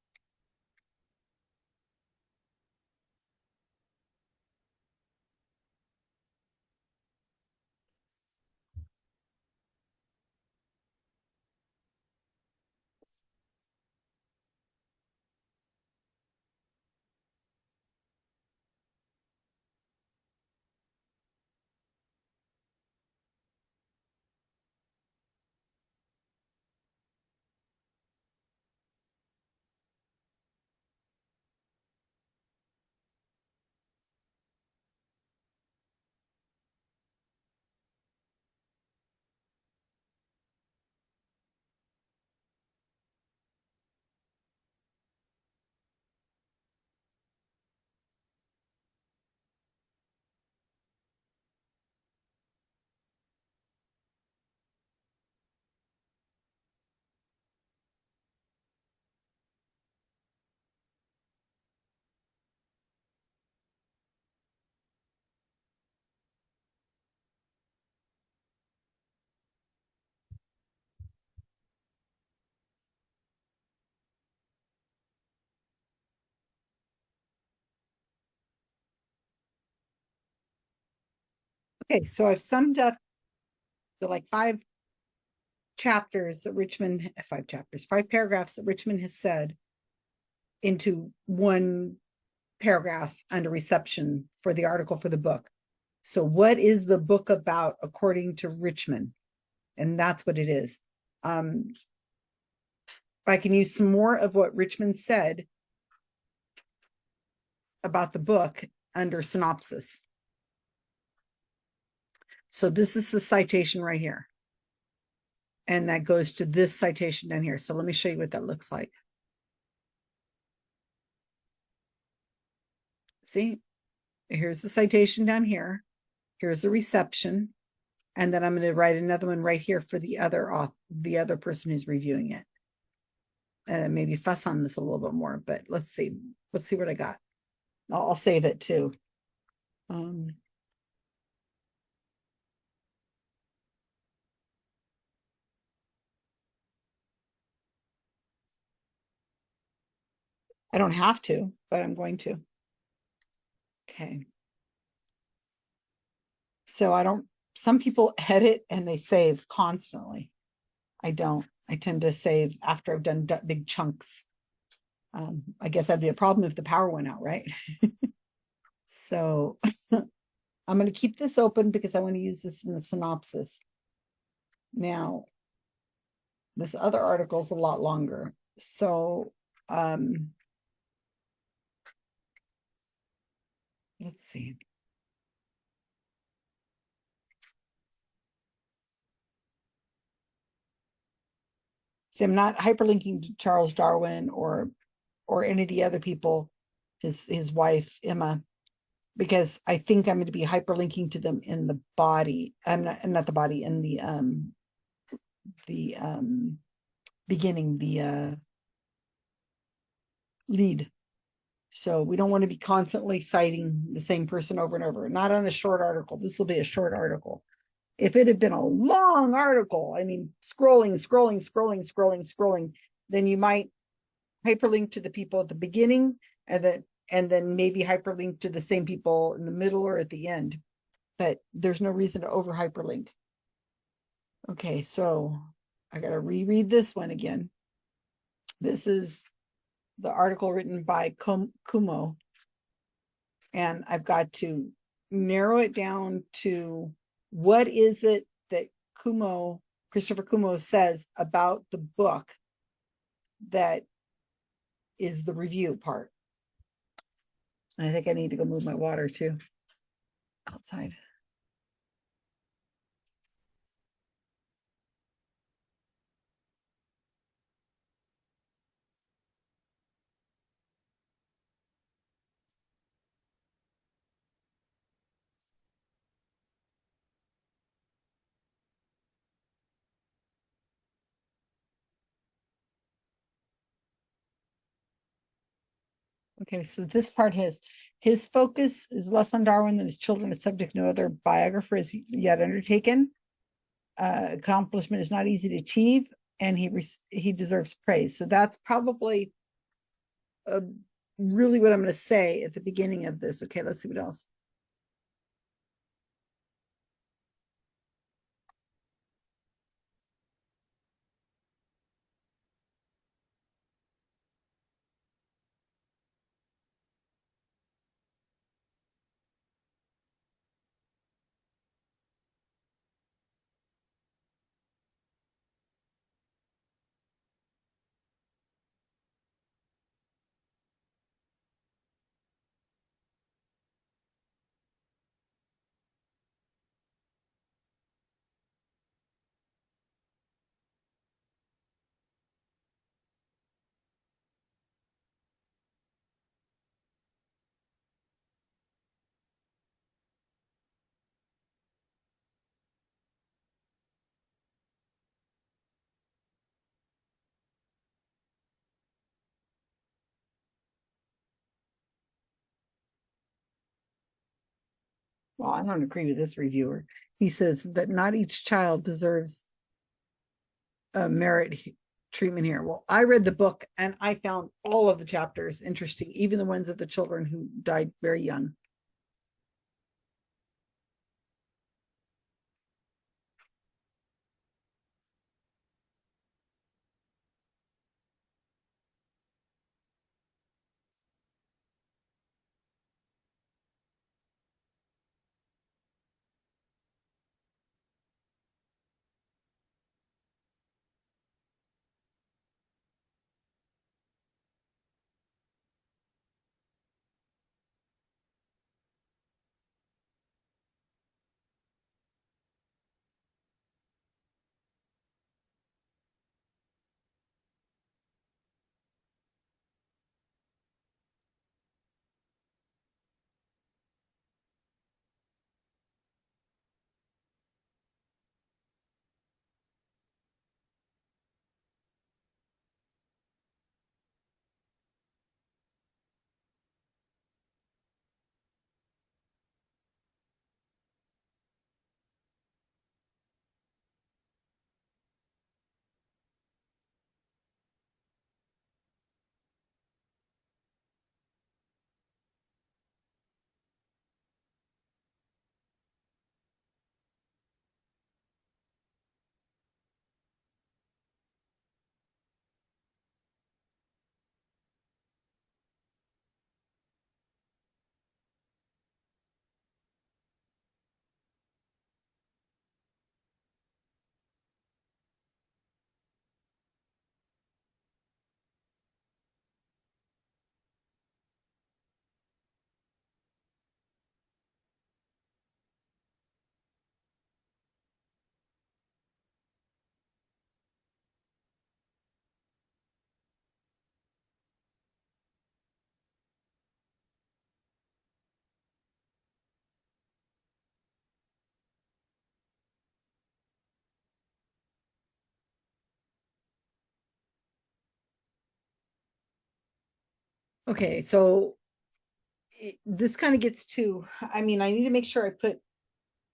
Okay, so I've summed up the like five paragraphs that Richmond has said into one paragraph under reception for the article for the book. So, what is the book about according to Richmond? And that's what it is. I can use some more of what Richmond said about the book under synopsis. So, this is the citation right here. And that goes to this citation down here. So, let me show you what that looks like. See, here's the citation down here. Here's the reception. And then I'm going to write another one right here for the other person who's reviewing it. And maybe fuss on this a little bit more, but let's see what I got. I'll save it too. I don't have to, but I'm going to. Okay. So some people edit and they save constantly. I don't. I tend to save after I've done big chunks. I guess that'd be a problem if the power went out, right? So I'm going to keep this open because I want to use this in the synopsis. Now, this other article is a lot longer. So let's see. See, I'm not hyperlinking to Charles Darwin or any of the other people, his wife Emma, because I think I'm going to be hyperlinking to them in the body. I'm not the body, in the beginning, the lead. So we don't want to be constantly citing the same person over and over. Not on a short article. This will be a short article. If it had been a long article, I mean, scrolling, then you might hyperlink to the people at the beginning, and then maybe hyperlink to the same people in the middle or at the end. But there's no reason to over hyperlink. Okay, so I got to reread this one again. This is the article written by Kumo, and I've got to narrow it down to what is it that Christopher Kumo says about the book that is the review part. And I think I need to go move my water too outside. Okay, so this part his focus is less on Darwin than his children, a subject no other biographer has yet undertaken. Accomplishment is not easy to achieve, and he deserves praise. So that's probably uh, really what I'm going to say at the beginning of this. Okay, let's see what else. Well, I don't agree with this reviewer. He says that not each child deserves a merit treatment here. Well, I read the book and I found all of the chapters interesting, even the ones of the children who died very young. Okay, so this kind of gets to, I mean, I need to make sure I put,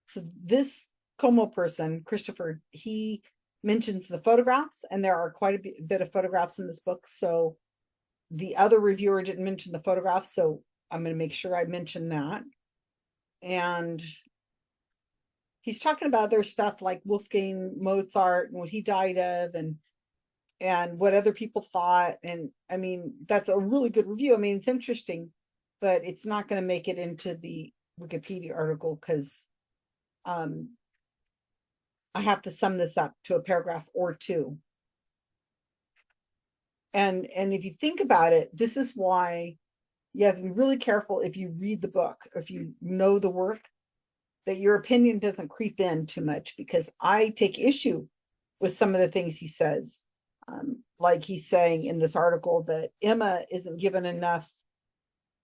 so this Como person, Christopher, he mentions the photographs, and there are quite a bit of photographs in this book. So the other reviewer didn't mention the photographs, so I'm going to make sure I mention that. And he's talking about other stuff like Wolfgang Mozart and what he died of, and what other people thought. And I mean, that's a really good review. I mean, it's interesting, but it's not going to make it into the Wikipedia article because I have to sum this up to a paragraph or two. And if you think about it, this is why you have to be really careful if you read the book, if you know the work, that your opinion doesn't creep in too much, because I take issue with some of the things he says. Like he's saying in this article that Emma isn't given enough,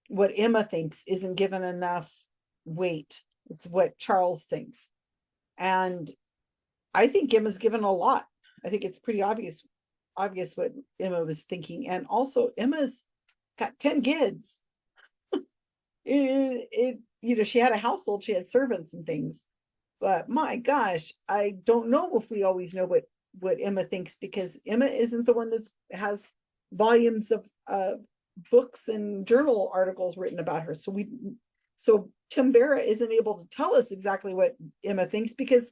what Emma thinks isn't given enough weight. It's what Charles thinks. And I think Emma's given a lot. I think it's pretty obvious what Emma was thinking. And also Emma's got 10 kids. She had a household, she had servants and things. But my gosh, I don't know if we always know what Emma thinks, because Emma isn't the one that has volumes of books and journal articles written about her. So Tim Barra isn't able to tell us exactly what Emma thinks, because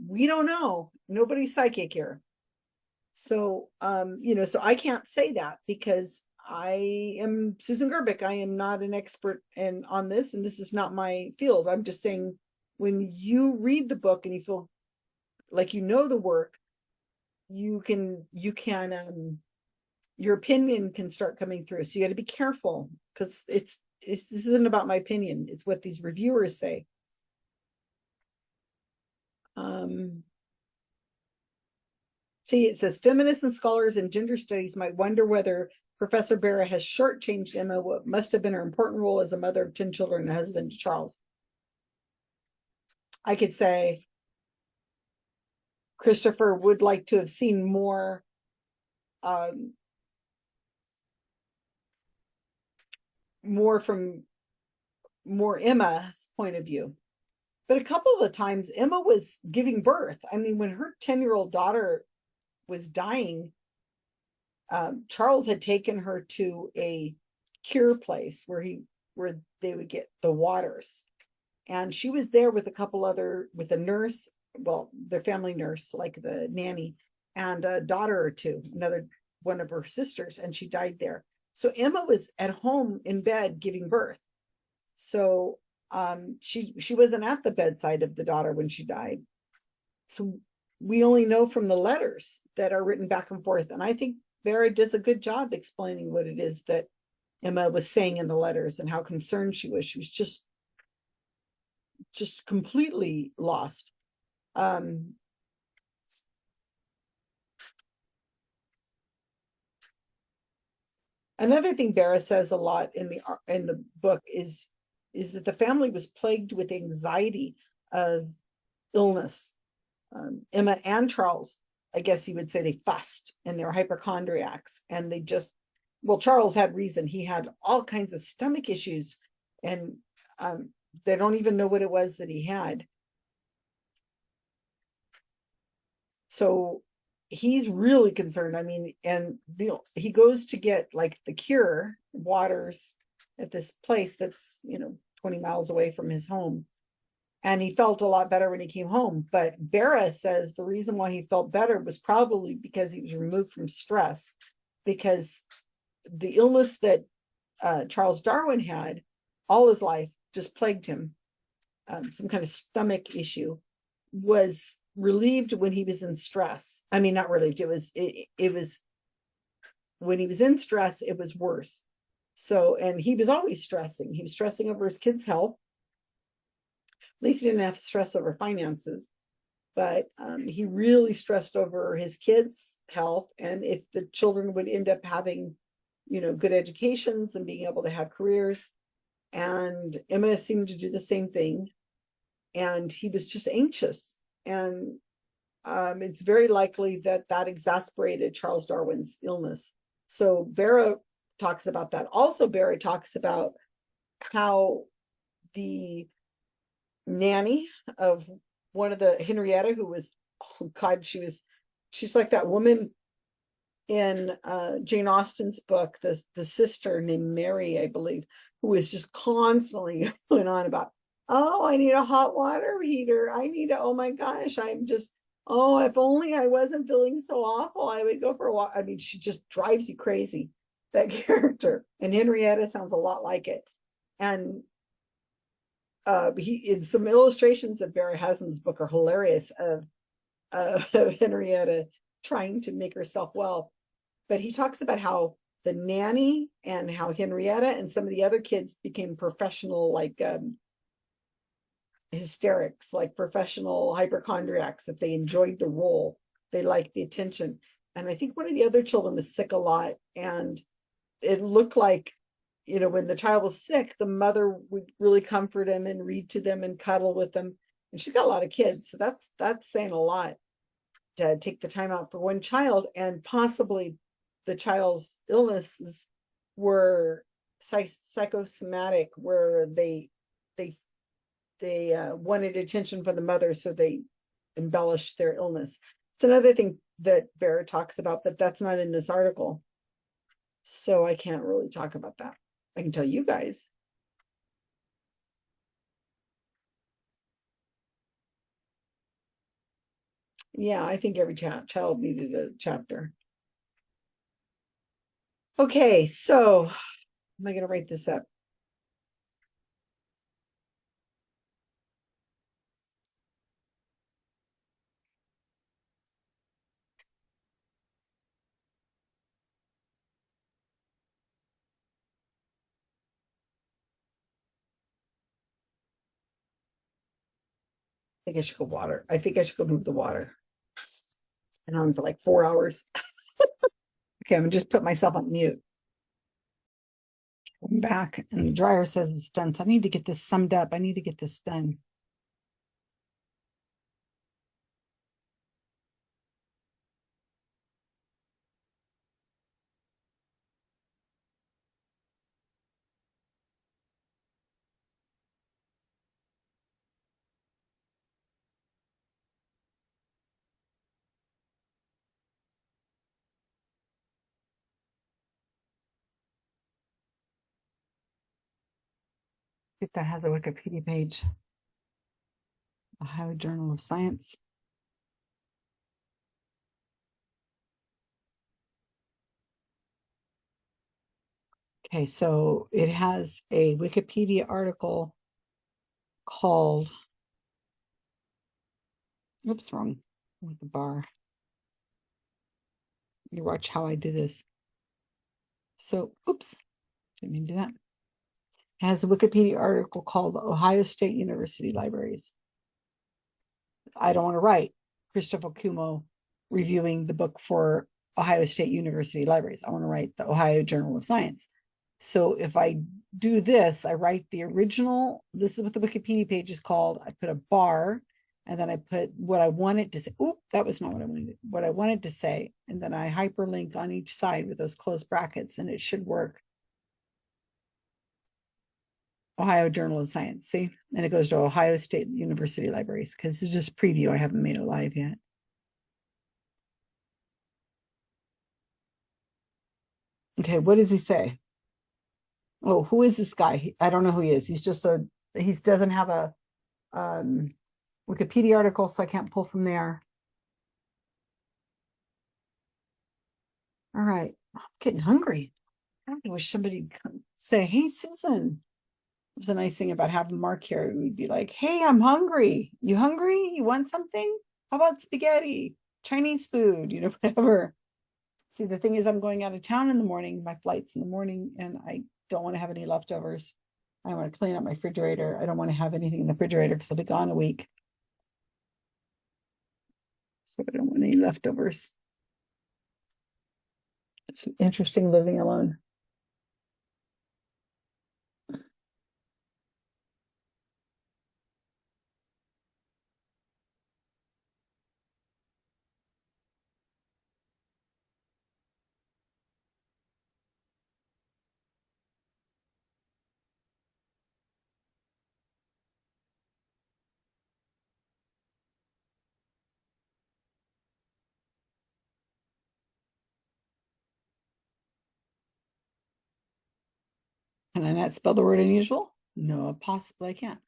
we don't know. Nobody's psychic here. So so I can't say that, because I am Susan Gerbic. I am not an expert on this, and this is not my field. I'm just saying, when you read the book and you feel like you know the work, you can your opinion can start coming through. So you got to be careful, because this isn't about my opinion. It's what these reviewers say. See, it says feminists and scholars in gender studies might wonder whether Professor Barra has shortchanged Emma what must have been her important role as a mother of 10 children and a husband to Charles. I could say Christopher would like to have seen more from Emma's point of view. But a couple of the times Emma was giving birth. I mean, when her 10-year-old daughter was dying, Charles had taken her to a cure place where they would get the waters. And she was there with with a nurse, well, their family nurse, like the nanny, and a daughter or two, one of her sisters, and she died there. So Emma was at home in bed giving birth. So she wasn't at the bedside of the daughter when she died. So we only know from the letters that are written back and forth. And I think Vera does a good job explaining what it is that Emma was saying in the letters and how concerned she was. She was just completely lost. Another thing Vera says a lot in the book is that the family was plagued with anxiety of illness. Emma and Charles, I guess you would say, they fussed, and they were hypochondriacs, and Charles had reason. He had all kinds of stomach issues, and they don't even know what it was that he had. So he's really concerned. I mean, and he goes to get like the cure waters at this place that's 20 miles away from his home, and he felt a lot better when he came home. But Barra says the reason why he felt better was probably because he was removed from stress, because the illness that Charles Darwin had all his life just plagued him. Some kind of stomach issue was relieved when he was in stress. I mean, not relieved. It was when he was in stress, it was worse. So, and he was always stressing. He was stressing over his kids' health. At least he didn't have to stress over finances, but he really stressed over his kids' health, and if the children would end up having, good educations and being able to have careers. And Emma seemed to do the same thing, and he was just anxious. And it's very likely that exasperated Charles Darwin's illness. So Barra talks about that. Also, Barry talks about how the nanny of one of the Henrietta, who was, oh God, she's like that woman in Jane Austen's book, the sister named Mary, I believe, who is just constantly going on about, oh, I need a hot water heater. I need a, oh my gosh, I'm just, oh, if only I wasn't feeling so awful, I would go for a walk. I mean, she just drives you crazy, that character. And Henrietta sounds a lot like it. And in some illustrations that Barry has in his book are hilarious of Henrietta trying to make herself well. But he talks about how the nanny and how Henrietta and some of the other kids became professional, like hysterics, like professional hypochondriacs, that they enjoyed the role. They liked the attention. And I think one of the other children was sick a lot. And it looked like, you know, when the child was sick, the mother would really comfort him and read to them and cuddle with them. And she's got a lot of kids. So that's saying a lot, to take the time out for one child. And possibly the child's illnesses were psychosomatic, where they wanted attention from the mother, so they embellished their illness. It's another thing that Barrett talks about, but that's not in this article, so I can't really talk about that. I can tell you guys. Yeah, I think every child needed a chapter. Okay, so am I going to write this up? I think I should go water. I think I should go move the water. And on for like 4 hours. Okay, I'm gonna just put myself on mute. I'm back, and the dryer says it's done. So I need to get this summed up. I need to get this done. If that has a Wikipedia page. Ohio Journal of Science. Okay, so it has a Wikipedia article called, oops, wrong with the bar. You watch how I do this. So, oops, didn't mean to do that. It has a Wikipedia article called Ohio State University Libraries. I don't want to write Christopher Cuomo reviewing the book for Ohio State University Libraries. I want to write the Ohio Journal of Science. So if I do this, I write the original. This is what the Wikipedia page is called. I put a bar, and then I put what I wanted to say. Oop, that was not what I wanted. What I wanted to say, and then I hyperlink on each side with those closed brackets, and it should work. Ohio Journal of Science, see? And it goes to Ohio State University Libraries, because it's just preview. I haven't made it live yet. Okay, what does he say? Oh, who is this guy? I don't know who he is. He doesn't have a Wikipedia article, so I can't pull from there. All right, I'm getting hungry. I wish somebody could say, hey, Susan. It was a nice thing about having Mark here. We'd be like, hey, I'm hungry. You hungry? You want something? How about spaghetti, Chinese food, whatever. See, the thing is, I'm going out of town in the morning. My flight's in the morning, and I don't want to have any leftovers. I want to clean up my refrigerator. I don't want to have anything in the refrigerator because I'll be gone a week. So I don't want any leftovers. It's interesting living alone. Can I not spell the word unusual? No, possibly I can't.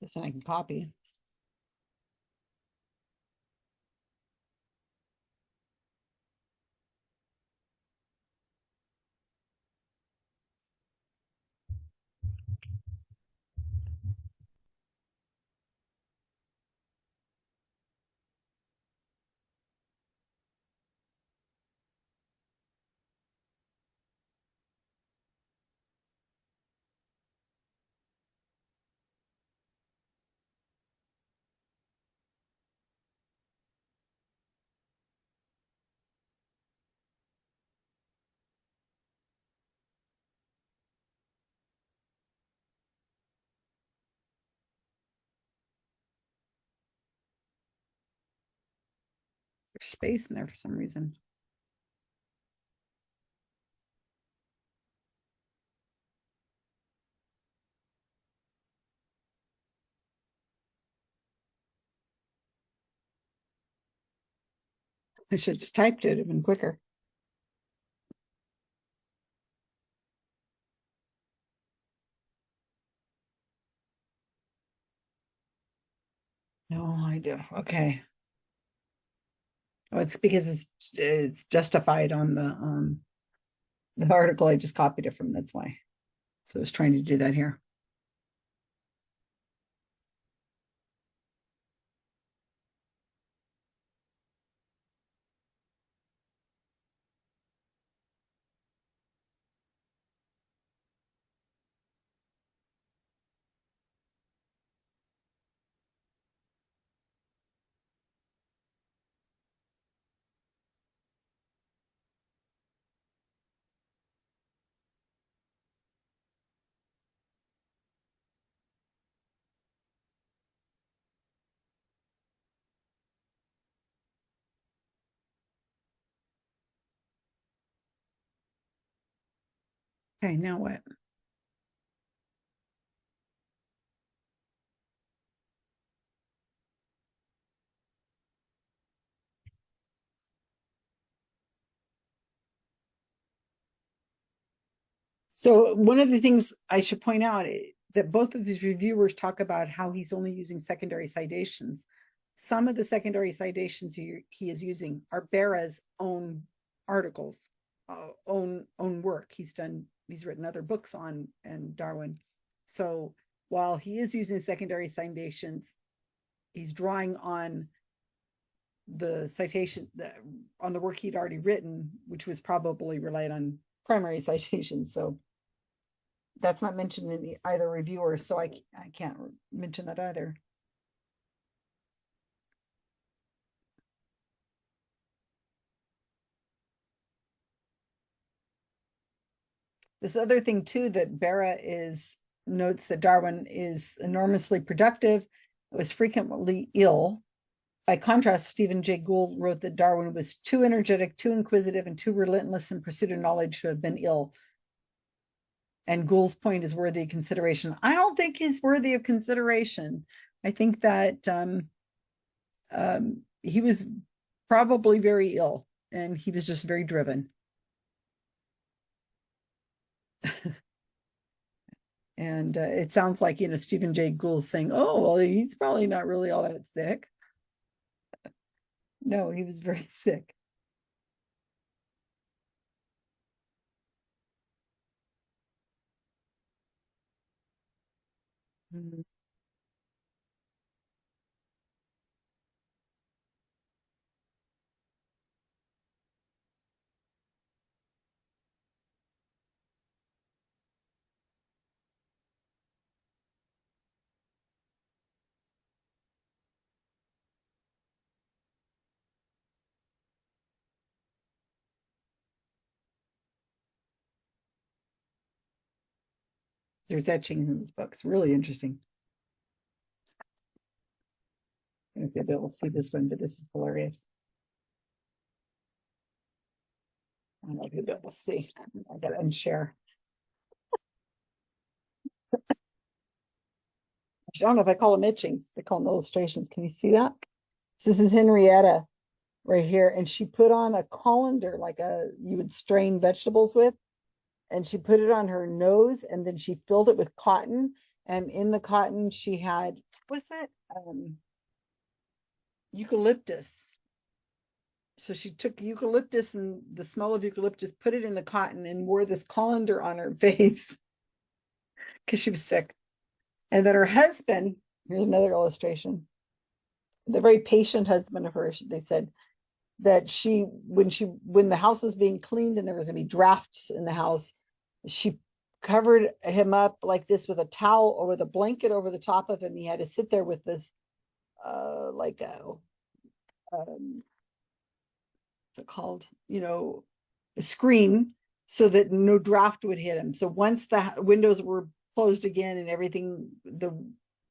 This one I can copy. There's space in there for some reason. I should have just typed it, it'd been quicker. No idea. Okay. Oh, it's because it's justified on the article. I just copied it from. That's why. So I was trying to do that here. Okay, now what? So one of the things I should point out that both of these reviewers talk about how he's only using secondary citations. Some of the secondary citations he is using are Bera's own articles, own work. He's written other books on and Darwin. So while he is using secondary citations, he's drawing on the citation on the work he'd already written, which was probably relied on primary citations. So that's not mentioned in either reviewer, so I can't mention that either. This other thing too that Bera is notes that Darwin is enormously productive, was frequently ill. By contrast, Stephen Jay Gould wrote that Darwin was too energetic, too inquisitive, and too relentless in pursuit of knowledge to have been ill. And Gould's point is worthy of consideration. I don't think he's worthy of consideration. I think that he was probably very ill and he was just very driven. And it sounds like, Stephen Jay Gould saying, oh, well, he's probably not really all that sick. No, he was very sick. Mhm. There's etchings in this book. It's really interesting. I don't know if you'll be able to see this one, but this is hilarious. I don't know if you'll be able to see. I gotta unshare. I don't know if I call them etchings. They call them illustrations. Can you see that? So this is Henrietta right here, and she put on a colander like a you would strain vegetables with, and she put it on her nose, and then she filled it with cotton, and in the cotton she had what's that? Eucalyptus. So she took eucalyptus and the smell of eucalyptus, put it in the cotton, and wore this colander on her face because she was sick. And then her husband, here's another illustration, the very patient husband of hers, they said that when the house was being cleaned and there was going to be drafts in the house, she covered him up like this with a towel or with a blanket over the top of him. He had to sit there with this like a what's it called, a screen, so that no draft would hit him. So once the windows were closed again and everything,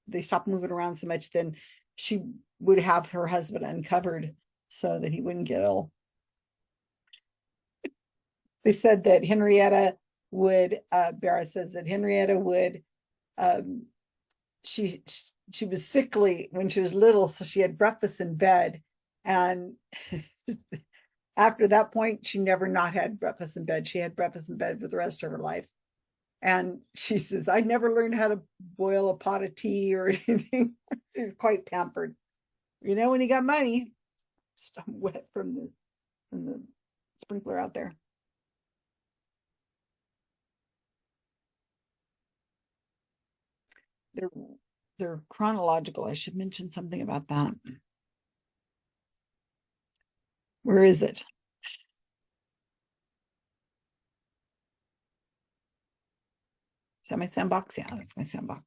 they stopped moving around so much, then she would have her husband uncovered so that he wouldn't get ill. They said that Henrietta would, Barra says that Henrietta would, um, she she was sickly when she was little, so she had breakfast in bed, and after that point, she never not had breakfast in bed. She had breakfast in bed for the rest of her life. And she says, I never learned how to boil a pot of tea or anything. She was quite pampered. When he got money, stuff wet from the sprinkler out there. They're they're chronological. I should mention something about that. Where is it? Is that my sandbox? Yeah, that's my sandbox.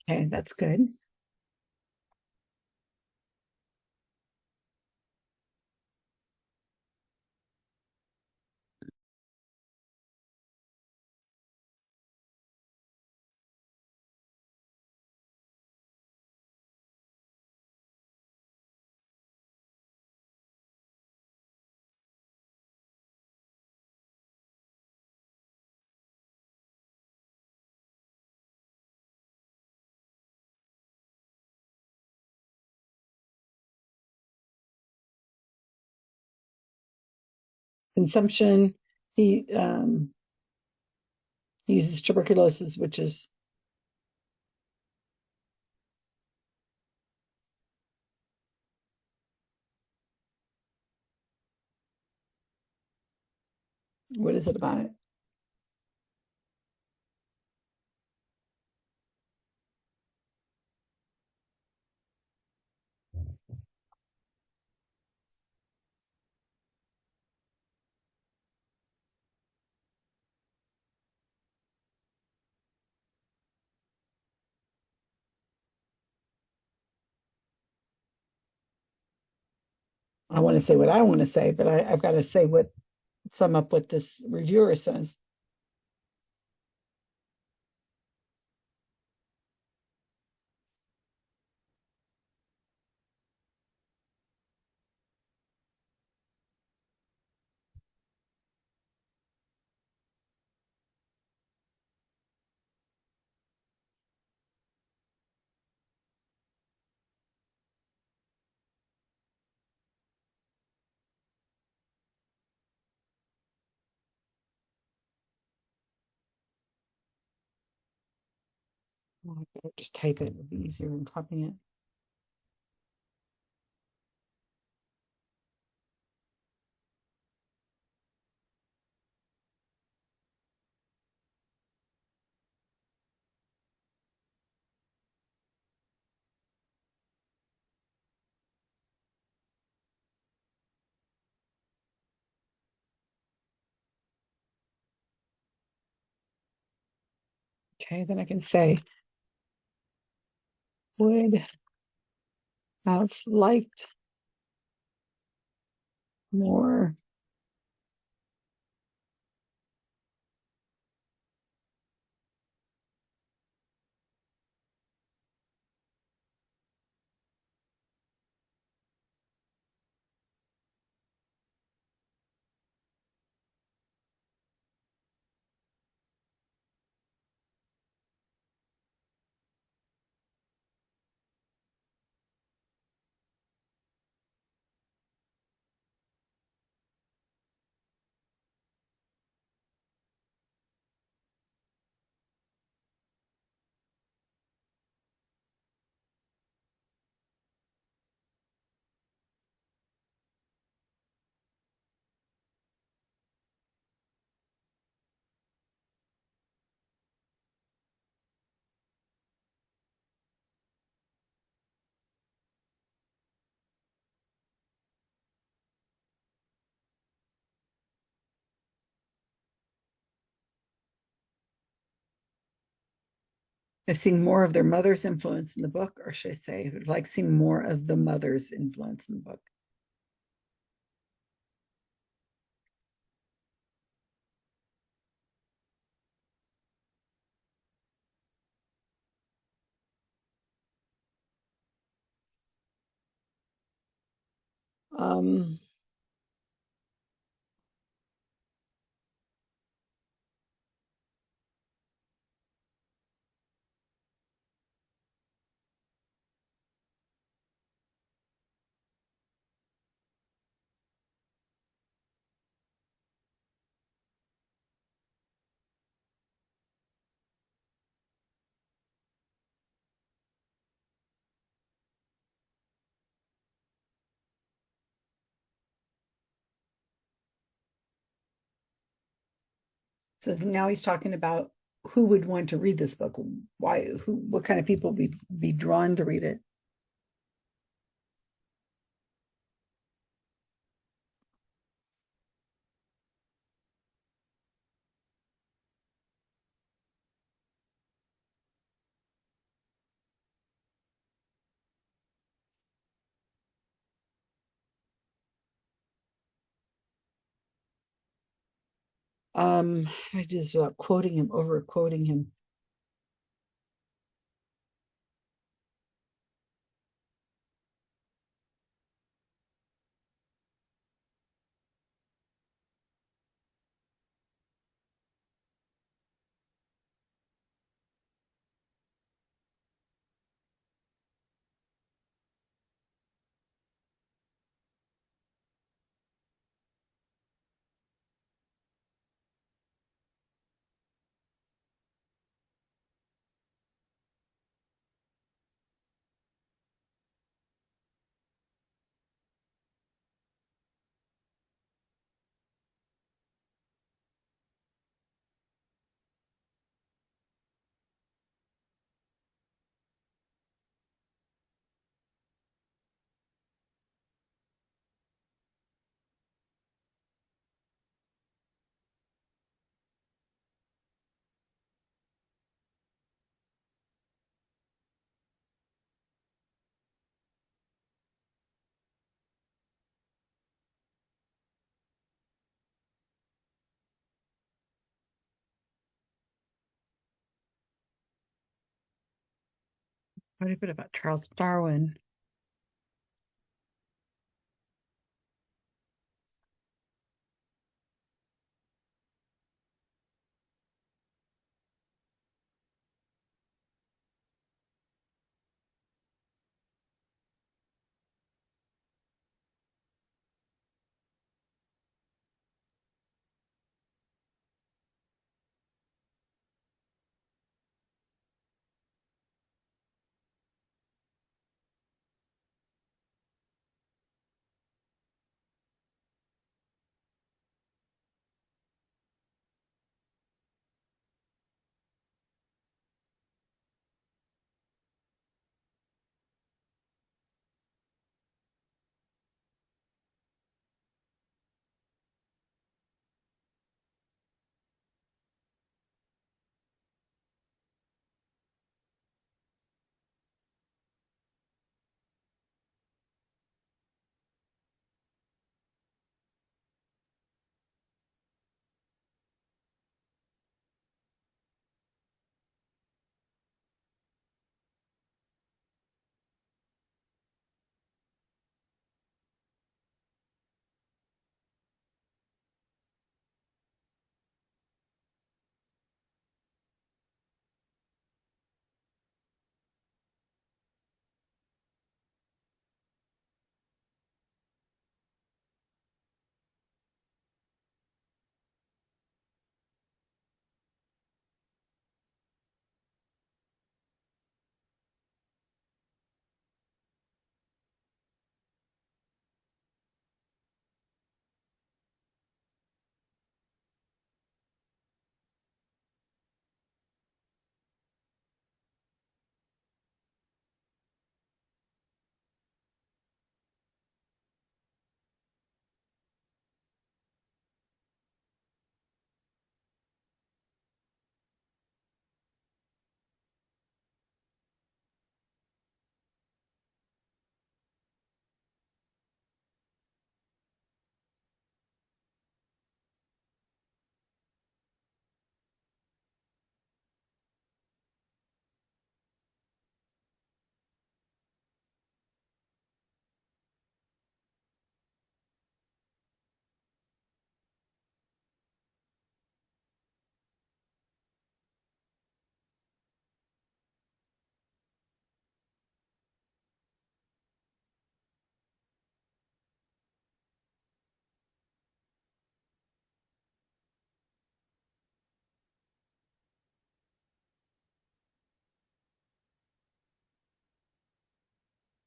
Okay, that's good. Consumption. He uses tuberculosis, which is what is it about it? I want to say what I want to say, but I've got to say what sum up what this reviewer says. Oh, I better just type it. It'll be easier than copying it. Okay, then I can say, would have liked more of seeing more of their mother's influence in the book, or should I say, would like seeing more of the mother's influence in the book? Um, so now he's talking about who would want to read this book, why, who, what kind of people would be drawn to read it. I just without quoting him, over quoting him. Quite a bit about Charles Darwin.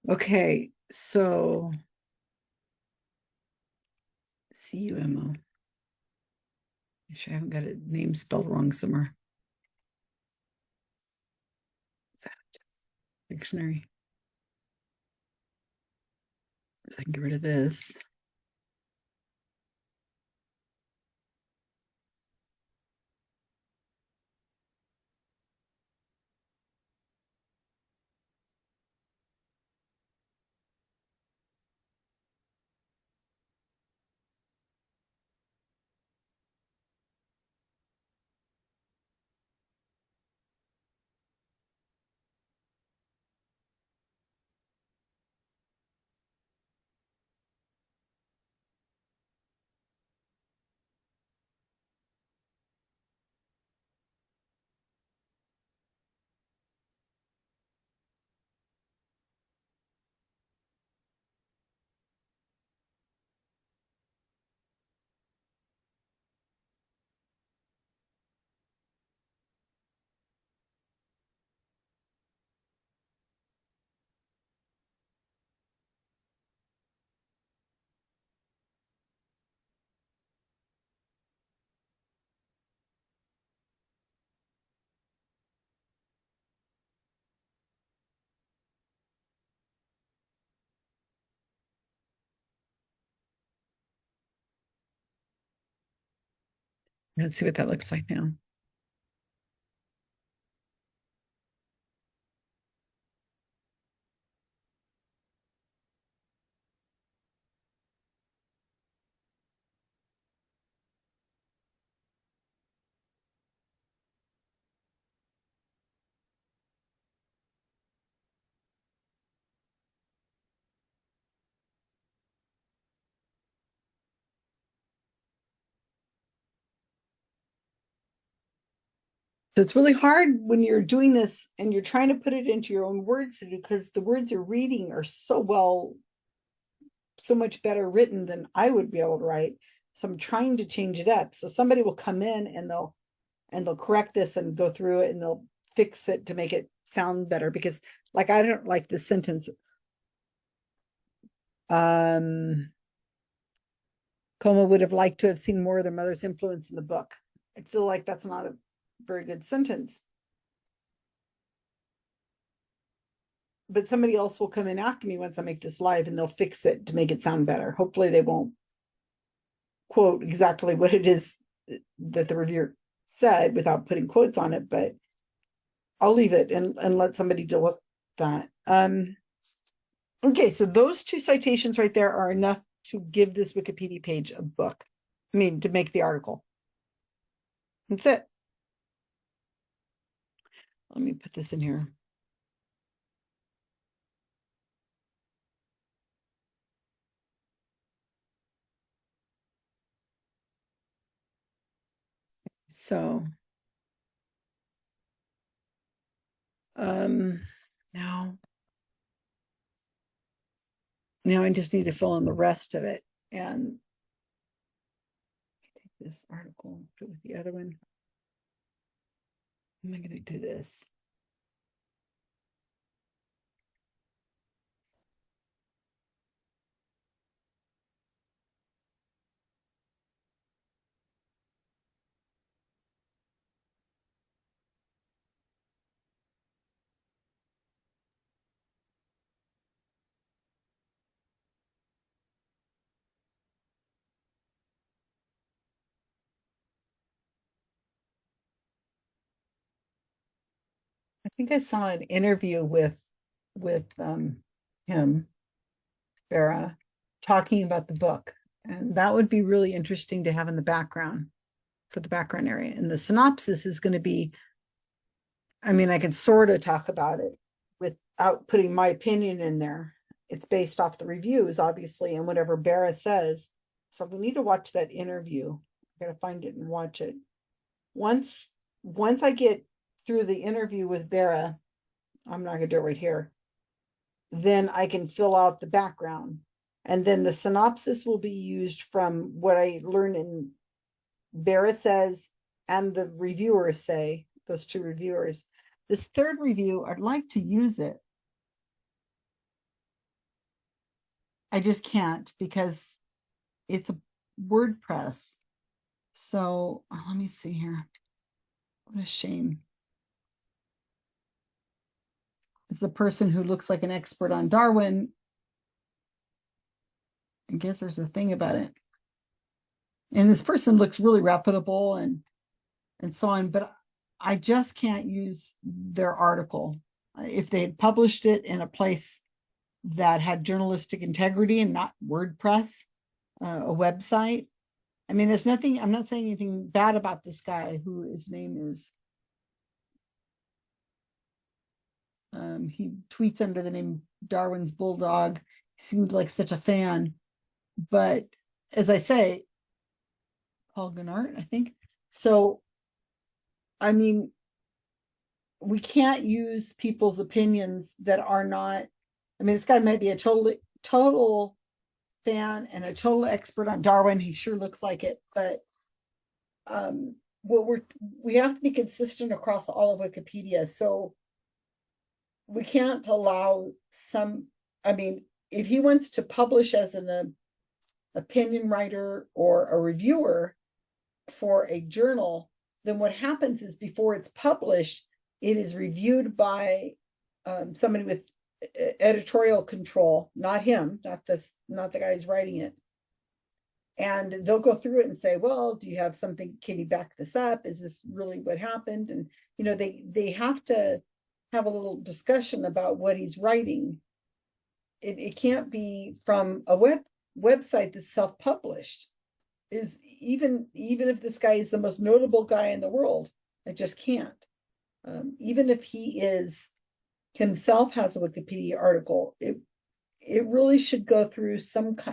Okay, so CUMO. Make sure I haven't got a name spelled wrong somewhere. Is that dictionary? So I can get rid of this. Let's see what that looks like now. So it's really hard when you're doing this and you're trying to put it into your own words because the words you're reading are so much better written than I would be able to write. So I'm trying to change it up. So somebody will come in and they'll correct this and go through it and they'll fix it to make it sound better because like I don't like this sentence. Coma would have liked to have seen more of their mother's influence in the book. I feel like that's not a very good sentence. But somebody else will come in after me once I make this live and they'll fix it to make it sound better. Hopefully they won't quote exactly what it is that the reviewer said without putting quotes on it, but I'll leave it and let somebody deal with that. Okay, so those two citations right there are enough to give this Wikipedia page a book. I mean, to make the article. That's it. Let me put this in here. So, now I just need to fill in the rest of it and take this article, put it with the other one. How am I going to do this? I think I saw an interview with him, Farah, talking about the book, and that would be really interesting to have in the background for the background area. And the synopsis is going to be, I mean, I can sort of talk about it without putting my opinion in there. It's based off the reviews, obviously, and whatever Bera says. So we need to watch that interview. I gotta find it and watch it. Once I get through the interview with Bera, I'm not gonna do it right here, then I can fill out the background. And then the synopsis will be used from what I learned in Bera says and the reviewers say, those two reviewers. This third review, I'd like to use it. I just can't because it's a WordPress. So let me see here. What a shame. It's a person who looks like an expert on Darwin. I guess there's a thing about it. And this person looks really reputable and so on, but I just can't use their article. If they had published it in a place that had journalistic integrity and not WordPress, a website. I mean, there's nothing, I'm not saying anything bad about this guy who his name is. He tweets under the name Darwin's Bulldog. He seems like such a fan. But as I say, Paul Gannart, I think. So, I mean, we can't use people's opinions that are not, I mean, this guy might be a total fan and a total expert on Darwin. He sure looks like it, but we have to be consistent across all of Wikipedia. So we can't allow I mean, if he wants to publish as an opinion writer or a reviewer for a journal, then what happens is before it's published, it is reviewed by somebody with editorial control, not him, not the guy who's writing it. And they'll go through it and say, well, do you have something, can you back this up? Is this really what happened? And, you know, they have to have a little discussion about what he's writing. It can't be from a website that's self-published. Is even if this guy is the most notable guy in the world, I just can't. Even if he is himself has a Wikipedia article, it really should go through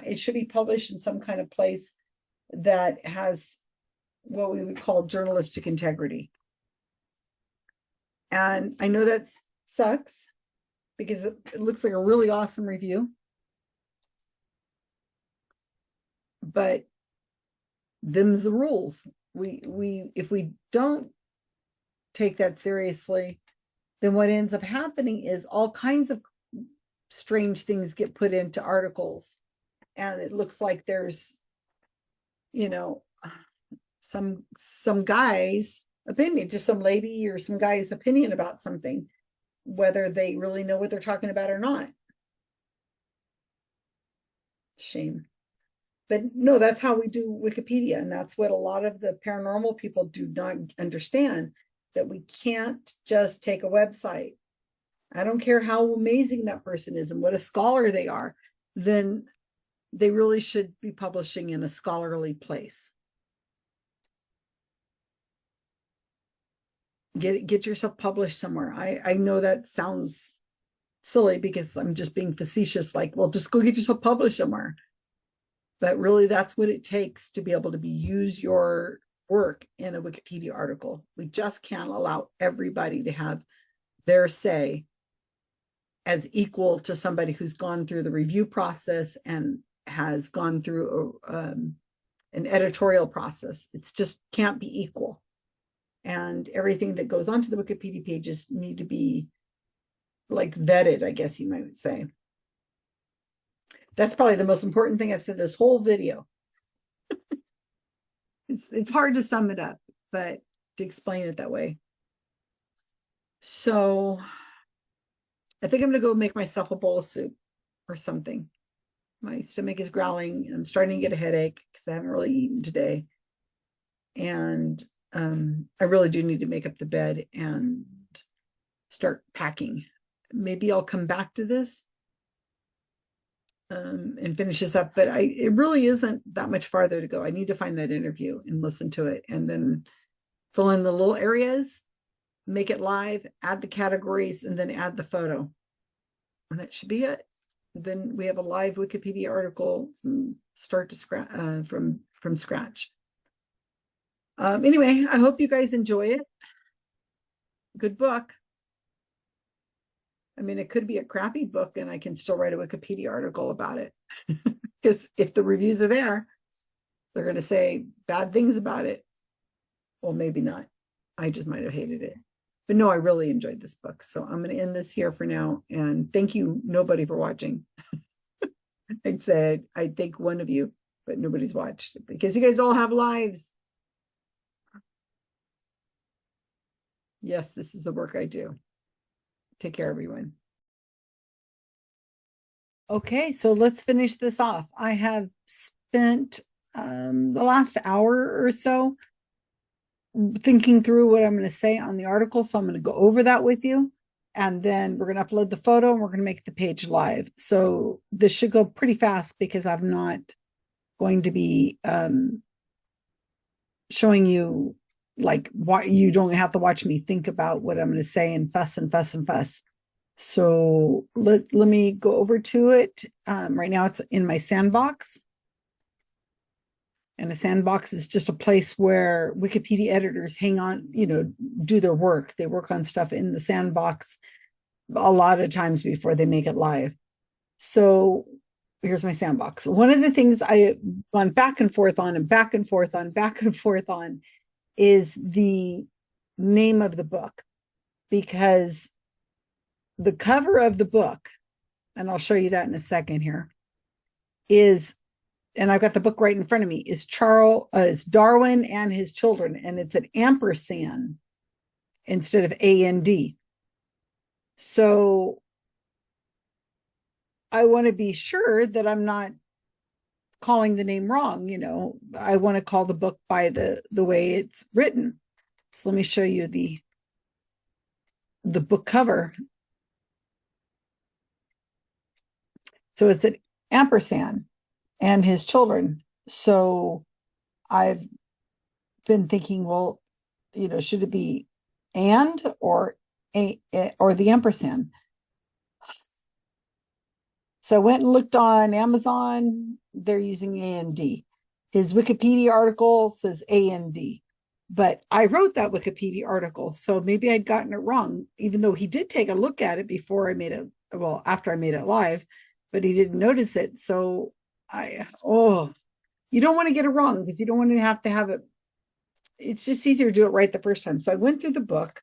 it should be published in some kind of place that has what we would call journalistic integrity. And I know that sucks because it looks like a really awesome review. But them's the rules. If we don't take that seriously, then what ends up happening is all kinds of strange things get put into articles, and it looks like there's, you know, some guy's opinion, just some lady or some guy's opinion about something, whether they really know what they're talking about or not. Shame. But no, that's how we do Wikipedia, and that's what a lot of the paranormal people do not understand, that we can't just take a website. I don't care how amazing that person is and what a scholar they are, then they really should be publishing in a scholarly place. Get yourself published somewhere. I know that sounds silly because I'm just being facetious, like, well, just go get yourself published somewhere. But really, that's what it takes to be able to use your work in a Wikipedia article. We just can't allow everybody to have their say as equal to somebody who's gone through the review process and has gone through an editorial process. It's just can't be equal. And everything that goes onto the Wikipedia pages need to be like vetted, I guess you might say. That's probably the most important thing I've said this whole video. It's hard to sum it up, but to explain it that way. So I think I'm going to go make myself a bowl of soup or something. My stomach is growling and I'm starting to get a headache because I haven't really eaten today. And I really do need to make up the bed and start packing. Maybe I'll come back to this and finish this up, but it really isn't that much farther to go. I need to find that interview and listen to it and then fill in the little areas, make it live, add the categories, and then add the photo. And that should be it. Then we have a live Wikipedia article from start to scratch, from scratch. Anyway, I hope you guys enjoy it. Good book. I mean, it could be a crappy book and I can still write a Wikipedia article about it. Because if the reviews are there, they're going to say bad things about it. Well, maybe not. I just might have hated it. But no, I really enjoyed this book. So I'm going to end this here for now. And thank you, nobody, for watching. I said, I thank one of you, but nobody's watched because you guys all have lives. Yes, this is the work I do. Take care, everyone. Okay, so let's finish this off. I have spent the last hour or so thinking through what I'm going to say on the article. So I'm going to go over that with you. And then we're going to upload the photo and we're going to make the page live. So this should go pretty fast because I'm not going to be showing you like what you don't have to watch me think about what I'm going to say and fuss and fuss and fuss. So let me go over to it. Right now it's in my sandbox. And a sandbox is just a place where Wikipedia editors hang on, do their work. They work on stuff in the sandbox a lot of times before they make it live. So here's my sandbox. One of the things I gone back and forth on and back and forth on, back and forth on is the name of the book, because the cover of the book, and I'll show you that in a second here, is, and I've got the book right in front of me, is it's Darwin and His Children, and it's an ampersand instead of A-N-D. So I want to be sure that I'm not calling the name wrong. I want to call the book by the way it's written. So let me show you the book cover. So it's an ampersand and His Children. So I've been thinking, well, should it be and or the ampersand? So I went and looked on Amazon. They're using A-N-D. His Wikipedia article says A-N-D. But I wrote that Wikipedia article, so maybe I'd gotten it wrong, even though he did take a look at it before I made it, well, after I made it live, but he didn't notice it. So you don't want to get it wrong because you don't want to have it. It's just easier to do it right the first time. So I went through the book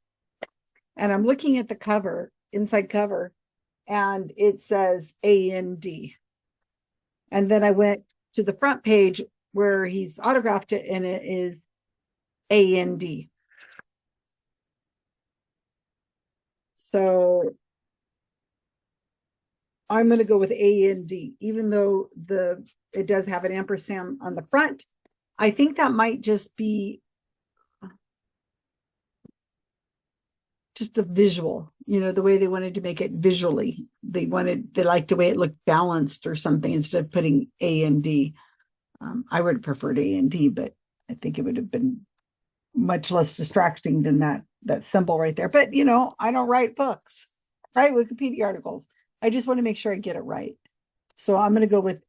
and I'm looking at the cover, inside cover, and it says A-N-D. And then I went to the front page where he's autographed it, and it is A-N-D. So I'm going to go with A-N-D, even though it does have an ampersand on the front. I think that might just be just a visual, the way they wanted to make it visually. They liked the way it looked balanced or something instead of putting A-N-D. I would have preferred A-N-D, but I think it would have been much less distracting than that symbol right there. But, I don't write books, write Wikipedia articles. I just want to make sure I get it right. So I'm going to go with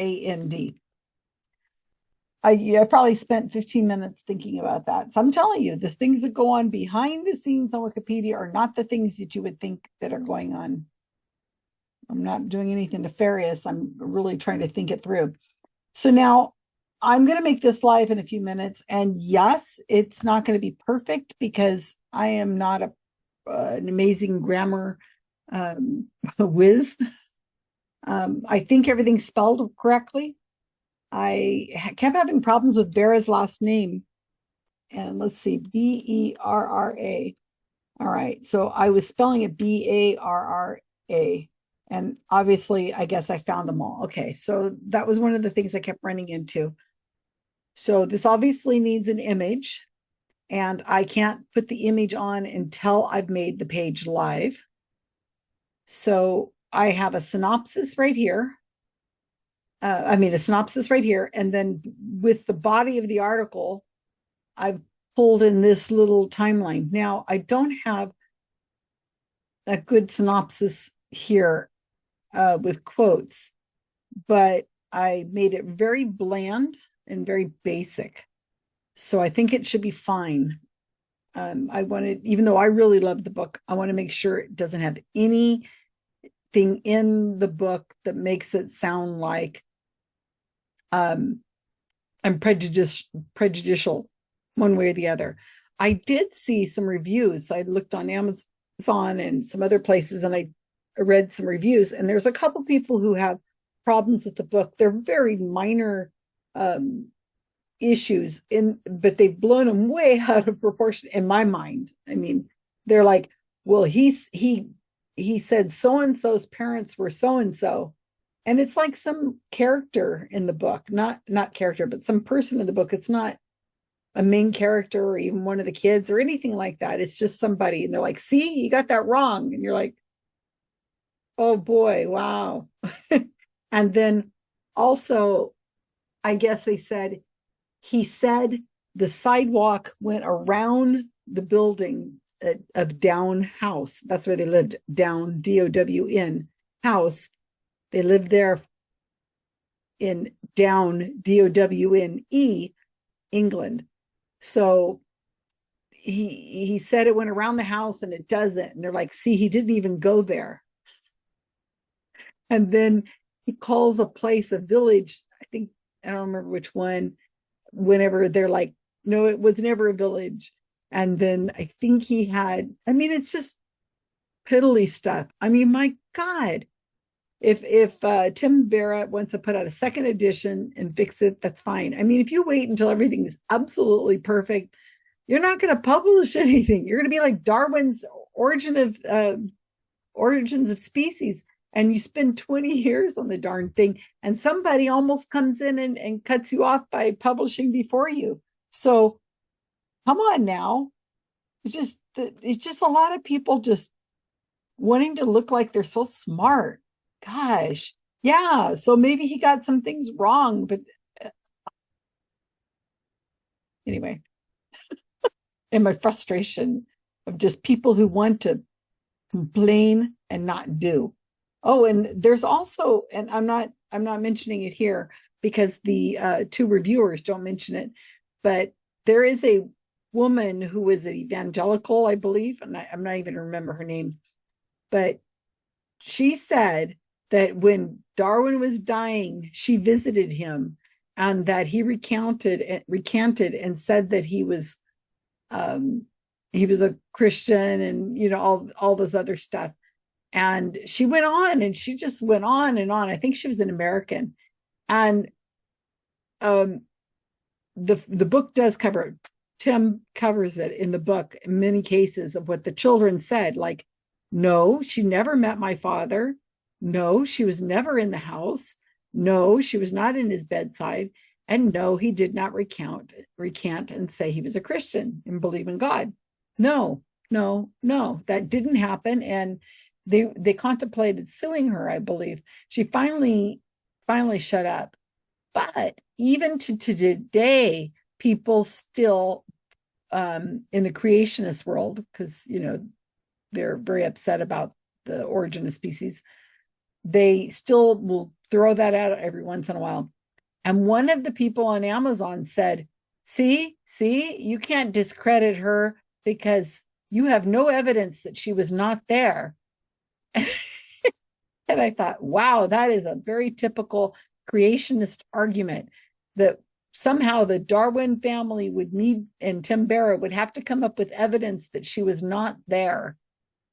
A-N-D. I probably spent 15 minutes thinking about that. So I'm telling you, the things that go on behind the scenes on Wikipedia are not the things that you would think that are going on. I'm not doing anything nefarious. I'm really trying to think it through. So now I'm going to make this live in a few minutes. And yes, it's not going to be perfect because I am not an amazing grammar whiz. I think everything's spelled correctly. I kept having problems with Bera's last name. And let's see, B-E-R-R-A. All right, so I was spelling it B-A-R-R-A. And obviously, I guess I found them all. Okay, so that was one of the things I kept running into. So this obviously needs an image. And I can't put the image on until I've made the page live. So I have a synopsis right here. A synopsis right here. And then with the body of the article, I've pulled in this little timeline. Now, I don't have a good synopsis here with quotes, but I made it very bland and very basic. So I think it should be fine. Even though I really love the book, I want to make sure it doesn't have anything in the book that makes it sound like I'm prejudicial one way or the other. I did see some reviews. I looked on Amazon and some other places, and I read some reviews, and there's a couple people who have problems with the book. They're very minor issues, but they've blown them way out of proportion in my mind. I mean, they're like, well, he said so and so's parents were so and so, and it's like some character in the book, not character, but some person in the book. It's not a main character or even one of the kids or anything like that. It's just somebody, and they're like, see, you got that wrong, and you're like, oh boy, wow. And then also, I guess they said he said the sidewalk went around the building of Down House. That's where they lived, Down, Down house. They lived there in Down, Downe, England. So he said it went around the house and it doesn't. And they're like, see, he didn't even go there. And then he calls a place a village. I think, I don't remember which one, whenever they're like, no, it was never a village. And then I think I mean, it's just piddly stuff. I mean, my God, if Tim Barrett wants to put out a second edition and fix it, that's fine. I mean, if you wait until everything is absolutely perfect, you're not going to publish anything. You're going to be like Darwin's Origins of Species. And you spend 20 years on the darn thing, and somebody almost comes in and cuts you off by publishing before you. So come on now. It's just a lot of people just wanting to look like they're so smart. Gosh. Yeah. So maybe he got some things wrong, but anyway, and my frustration of just people who want to complain and not do. Oh, and there's also, and I'm not mentioning it here because the two reviewers don't mention it, but there is a woman who was an evangelical, I believe, and I'm not even remember her name, but she said that when Darwin was dying, she visited him, and that he recanted and said that he was a Christian, and all this other stuff. And she went on, and she just went on and on. I think she was an American. And the book does cover it. Tim covers it in the book in many cases of what the children said, like, no, she never met my father. No, she was never in the house. No, she was not in his bedside. And no, he did not recant and say he was a Christian and believe in God. No, that didn't happen. And they contemplated suing her, I believe. She finally shut up. But even to today, people still in the creationist world, because they're very upset about the origin of species, they still will throw that out every once in a while. And one of the people on Amazon said, see, you can't discredit her because you have no evidence that she was not there. And I thought, wow, that is a very typical creationist argument, that somehow the Darwin family would need, and Tim Barrett would have to come up with evidence that she was not there,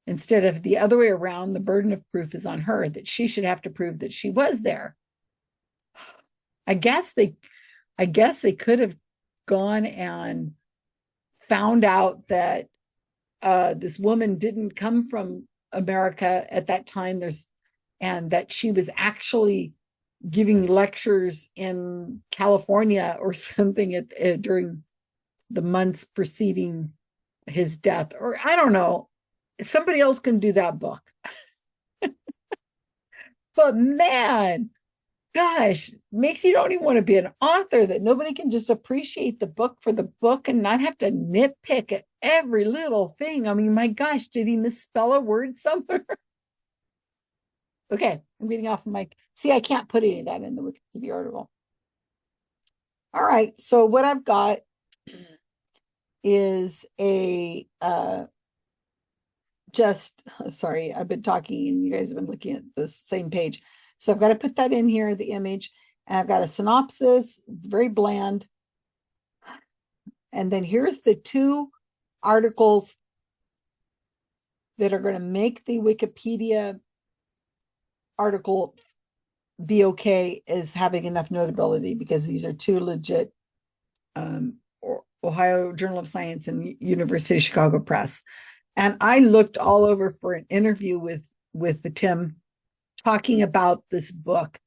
instead of the other way around. The burden of proof is on her, that she should have to prove that she was there. I guess they could have gone and found out that this woman didn't come from America at that time. And that she was actually giving lectures in California or something during the months preceding his death, or I don't know. Somebody else can do that book. But man, gosh, makes you don't even want to be an author, that nobody can just appreciate the book for the book and not have to nitpick at every little thing. I mean, my gosh, did he misspell a word somewhere? Okay, I'm reading off of see, I can't put any of that in the Wikipedia article. All right, so what I've got is sorry, I've been talking and you guys have been looking at the same page. So I've got to put that in here, the image, and I've got a synopsis. It's very bland. And then here's the two articles that are going to make the Wikipedia article be okay as having enough notability because these are two legit Ohio Journal of Science and University of Chicago Press. And I looked all over for an interview with the Tim talking about this book.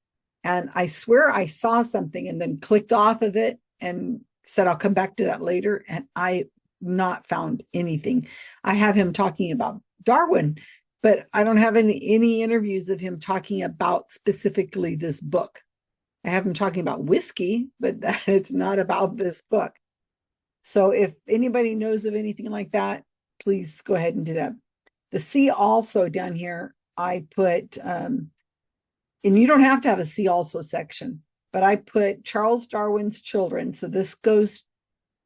And I swear I saw something and then clicked off of it and said, I'll come back to that later. And I not found anything. I have him talking about Darwin, but I don't have any interviews of him talking about specifically this book. I have him talking about whiskey, but it's not about this book. So if anybody knows of anything like that, please go ahead and do that. The see also down here, I put, and you don't have to have a see also section, but I put Charles Darwin's Children. So this goes,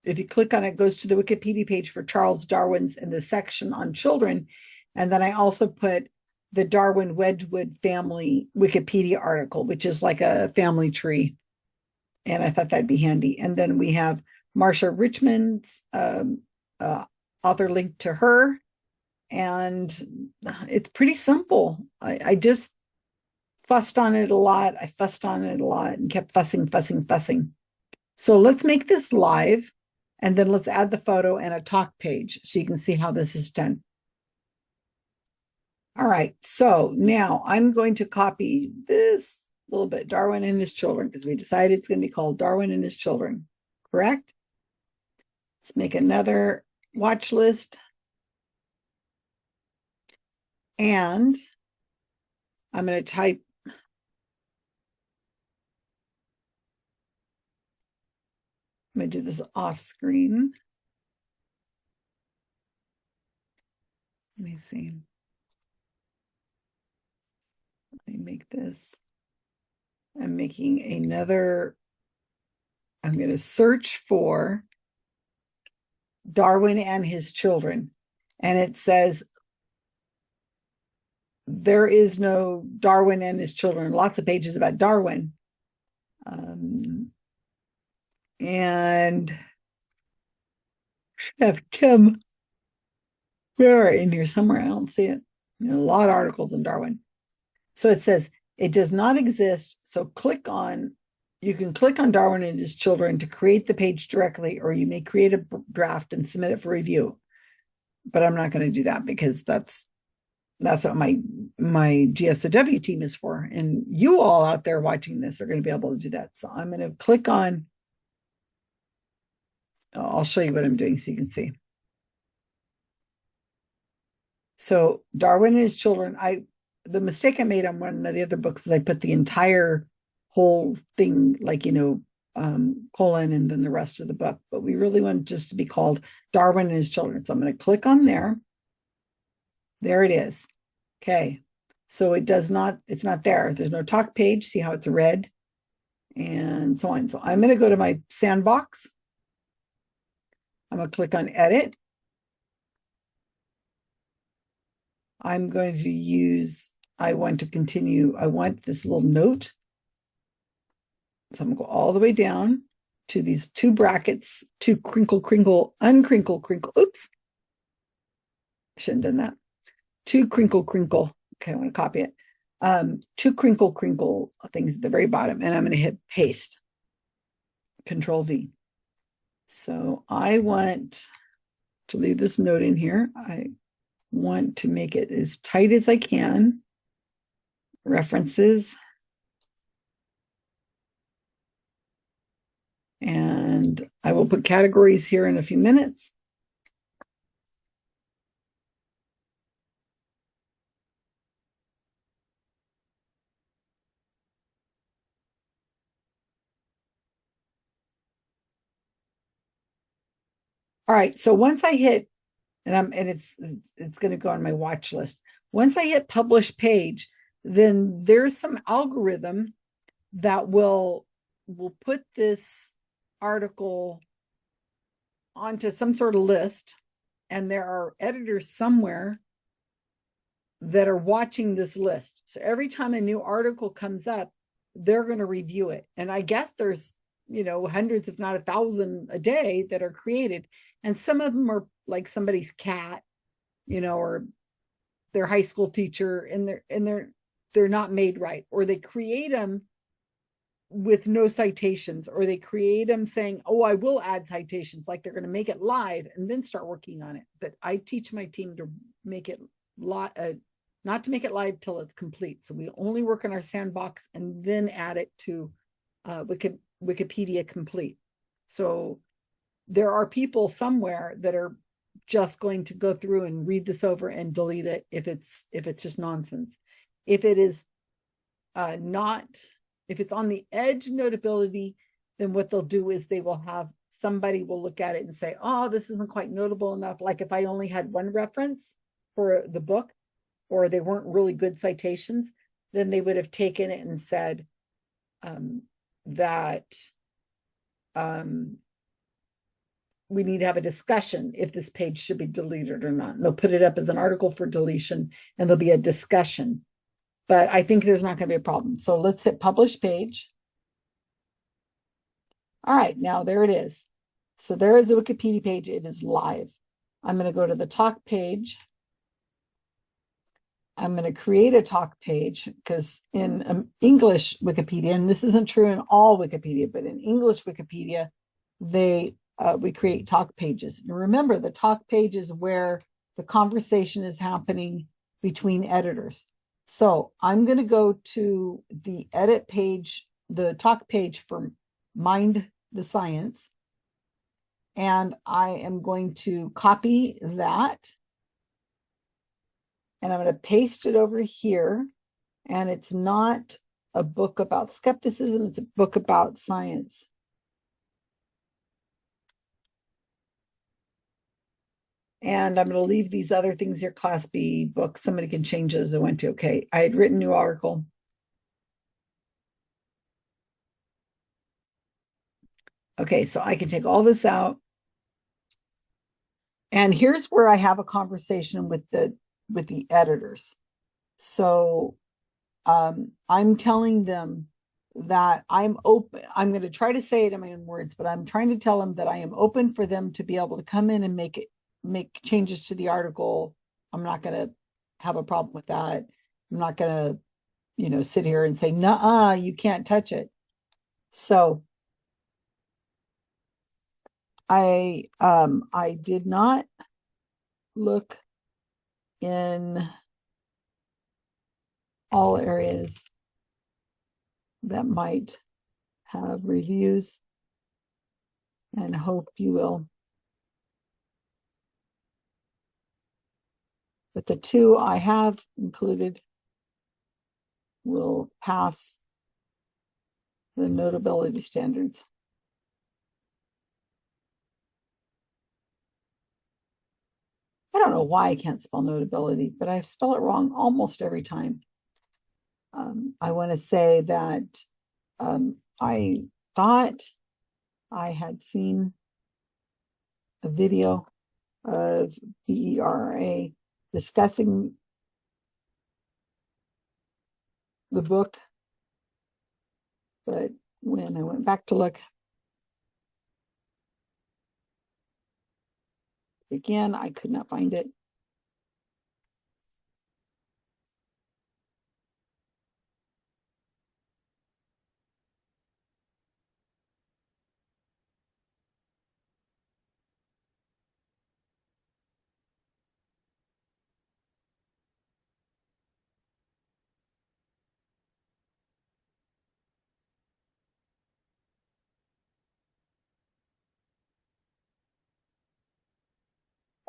if you click on it, goes to the Wikipedia page for Charles Darwin's and the section on children. And then I also put the Darwin Wedgwood family Wikipedia article, which is like a family tree. And I thought that'd be handy. And then we have Marsha Richmond's author link to her. And it's pretty simple. I just fussed on it a lot. I fussed on it a lot and kept fussing. So let's make this live. And then let's add the photo and a talk page so you can see how this is done. All right, so now I'm going to copy this little bit, Darwin and His Children, because we decided it's going to be called Darwin and His Children, correct? Let's make another watch list. And I'm going to type I'm going to do this off screen. Let me see. Let me make this. I'm making another. I'm going to search for Darwin and His Children. And it says, there is no Darwin and His Children. Lots of pages about Darwin. And should have Kim Where in here somewhere. I don't see it. A lot of articles on Darwin. So it says it does not exist. So you can click on Darwin and His Children to create the page directly, or you may create a draft and submit it for review. But I'm not going to do that because that's what my GSOW team is for. And you all out there watching this are going to be able to do that. So I'm going to click on, I'll show you what I'm doing so you can see. So Darwin and His Children, the mistake I made on one of the other books is I put the entire whole thing, like, colon and then the rest of the book, but we really want just to be called Darwin and His Children. So I'm going to click on there. There it is. Okay. So it's not there. There's no talk page. See how it's red and so on. So I'm going to go to my sandbox. I'm going to click on edit. I'm going to use, I want this little note. So I'm going to go all the way down to these two brackets, to crinkle, uncrinkle, crinkle. Oops. I shouldn't have done that. To crinkle. Okay, I want to copy it. Two crinkle things at the very bottom. And I'm going to hit paste. Control V. So I want to leave this note in here. I want to make it as tight as I can. References. And I will put categories here in a few minutes. All right, so once I hit, and it's going to go on my watch list. Once I hit publish page, then there's some algorithm that will put this article onto some sort of list, and there are editors somewhere that are watching this list. So every time a new article comes up, they're going to review it. And I guess there's, hundreds, if not 1,000 a day that are created. And some of them are like somebody's cat, or their high school teacher, and they're they're not made right, or they create them with no citations, or they create them saying, oh, I will add citations, like they're going to make it live and then start working on it. But I teach my team to make it not to make it live till it's complete. So we only work on our sandbox and then add it to Wikipedia complete. So there are people somewhere that are just going to go through and read this over and delete it if it's just nonsense. If it is if it's on the edge notability, then what they'll do is they will have somebody will look at it and say, oh, this isn't quite notable enough. Like if I only had one reference for the book, or they weren't really good citations, then they would have taken it and said that we need to have a discussion if this page should be deleted or not. And they'll put it up as an article for deletion, and there'll be a discussion. But I think there's not going to be a problem. So let's hit publish page. All right, now there it is. So there is a Wikipedia page. It is live. I'm going to go to the talk page. I'm going to create a talk page because in English Wikipedia, and this isn't true in all Wikipedia, but in English Wikipedia, we create talk pages. And remember, the talk page is where the conversation is happening between editors. So I'm going to go to the edit page, the talk page for Mind the Science, and I am going to copy that, and I'm going to paste it over here. And it's not a book about skepticism, it's a book about science. And I'm going to leave these other things here, Class B books. Somebody can change as I went to. Okay, I had written a new article. Okay, so I can take all this out. And here's where I have a conversation with the editors. So I'm telling them that I'm open. I'm going to try to say it in my own words, but I'm trying to tell them that I am open for them to be able to come in and make changes to the article. I'm not going to have a problem with that. I'm not going to, sit here and say, "Nuh-uh, you can't touch it." So I did not look in all areas that might have reviews, and hope you will. But the two I have included will pass the notability standards. I don't know why I can't spell notability, but I spell it wrong almost every time. I want to say that I thought I had seen a video of BERA discussing the book, but when I went back to look again, I could not find it.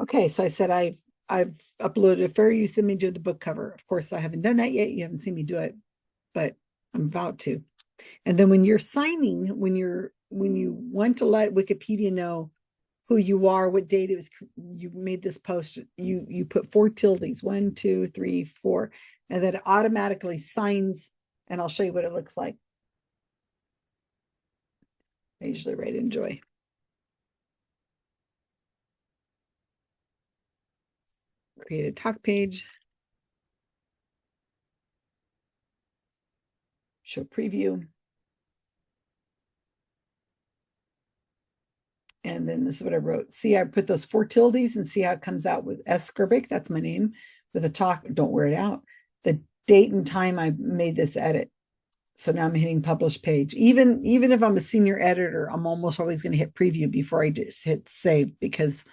Okay, so I said I've uploaded a fair use image of the book cover. Of course, I haven't done that yet. You haven't seen me do it, but I'm about to. And then when you're signing, when you want to let Wikipedia know who you are, what date it was you made this post, you put 4 tildes, 1, 2, 3, 4, and then it automatically signs. And I'll show you what it looks like. I usually write enjoy. Create a talk page. Show preview. And then this is what I wrote. See, I put those 4 tildes and see how it comes out with S. Gerbic. That's my name. With a talk, don't wear it out. The date and time I made this edit. So now I'm hitting publish page. Even if I'm a senior editor, I'm almost always going to hit preview before I just hit save, because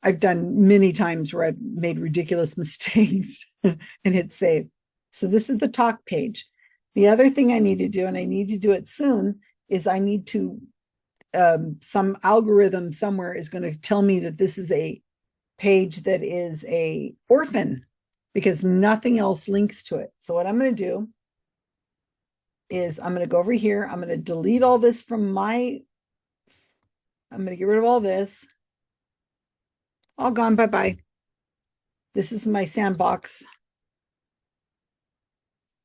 I've done many times where I've made ridiculous mistakes and hit save. So this is the talk page. The other thing I need to do, and I need to do it soon, is I need to, some algorithm somewhere is going to tell me that this is a page that is a orphan, because nothing else links to it. So what I'm going to do is I'm going to go over here. I'm going to delete all this from I'm going to get rid of all this. All gone. Bye-bye. This is my sandbox.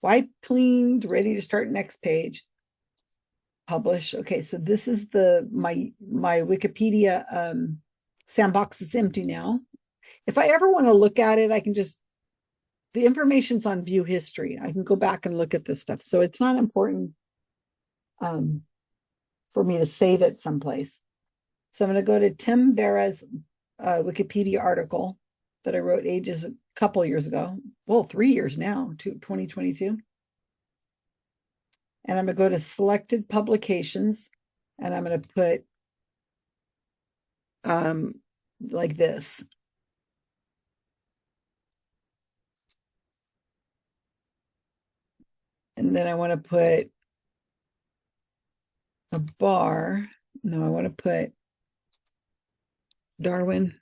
Wipe, cleaned, ready to start next page. Publish. Okay, so this is my Wikipedia sandbox is empty now. If I ever want to look at it, I can just, the information's on view history. I can go back and look at this stuff. So it's not important for me to save it someplace. So I'm going to go to Tim Bera's Wikipedia article that I wrote a couple years ago. Well, 3 years now, to 2022. And I'm going to go to selected publications, and I'm going to put like this. And then I want to put a bar. No, I want to put Darwin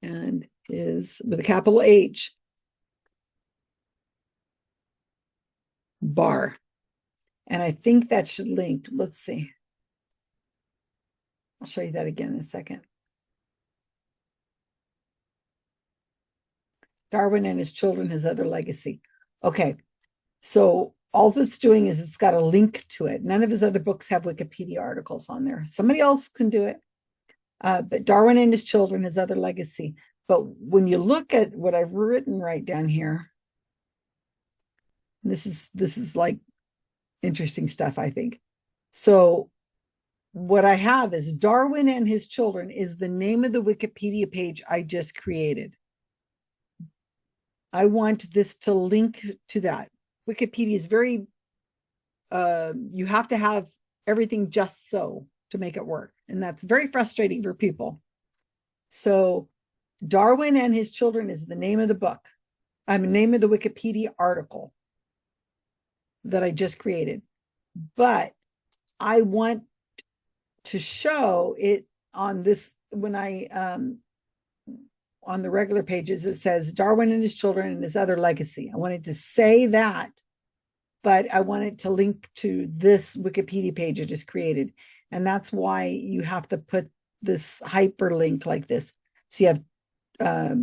and his, with a capital H, bar. And I think that should link. Let's see. I'll show you that again in a second. Darwin and His Children, His Other Legacy. Okay, so all it's doing is it's got a link to it. None of his other books have Wikipedia articles on there. Somebody else can do it. But Darwin and His Children, His Other Legacy. But when you look at what I've written right down here, this is like interesting stuff, I think. So what I have is Darwin and His Children is the name of the Wikipedia page I just created. I want this to link to that. Wikipedia is very, you have to have everything just so to make it work. And that's very frustrating for people. So Darwin and His Children is the name of the book. Name of the Wikipedia article that I just created. But I want to show it on this, when I, on the regular pages, it says Darwin and His Children and His Other Legacy. I wanted to say that, but I wanted to link to this Wikipedia page I just created. And that's why you have to put this hyperlink like this. So you have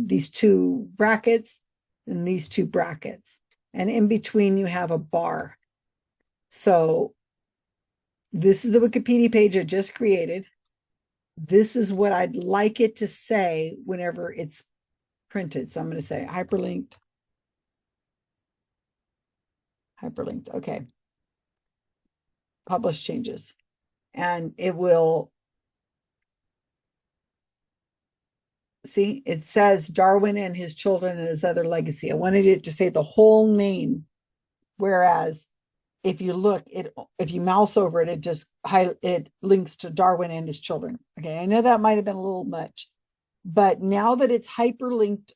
these two brackets and these two brackets. And in between you have a bar. So this is the Wikipedia page I just created. This is what I'd like it to say whenever it's printed. So I'm going to say hyperlinked. Okay. Publish changes. And it will, see, it says Darwin and His Children and His Other Legacy. I wanted it to say the whole name. Whereas if you look, if you mouse over it, it links to Darwin and His Children. Okay, I know that might have been a little much, but now that it's hyperlinked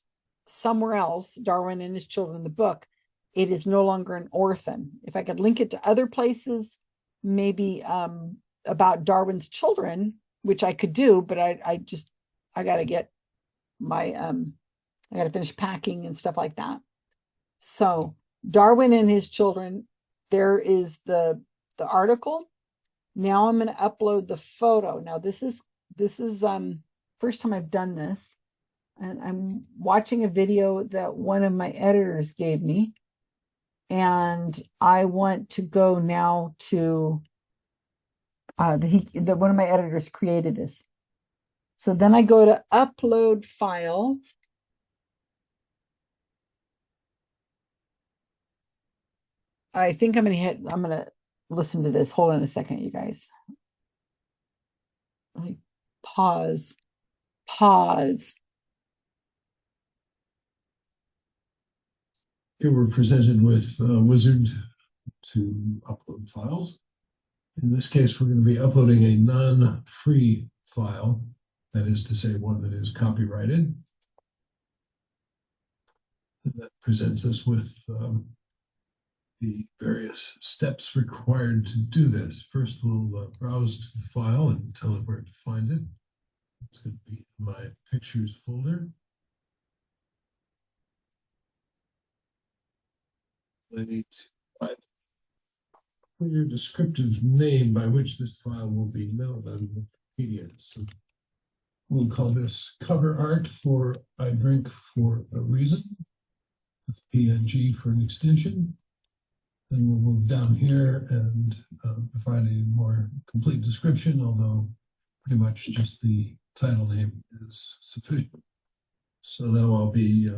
somewhere else, Darwin and His Children, the book, it is no longer an orphan. If I could link it to other places, maybe about Darwin's children, which I could do, but I got to get my, I got to finish packing and stuff like that. So Darwin and His Children, there is the article. Now I'm going to upload the photo. Now this is first time I've done this, and I'm watching a video that one of my editors gave me, and I want to go now to one of my editors created this. So then I go to upload file. I think I'm going to listen to this. Hold on a second, you guys. Let me pause. Here we're presented with a wizard to upload files. In this case, we're going to be uploading a non-free file, that is to say, one that is copyrighted. And that presents us with the various steps required to do this. First, we'll browse to the file and tell it where to find it. It's going to be in my pictures folder. I need to find a clear descriptive name by which this file will be known on Wikipedia. So we'll call this cover art for I Drink for a Reason, with PNG for an extension. Then we'll move down here and provide a more complete description, although pretty much just the title name is sufficient. So now I'll be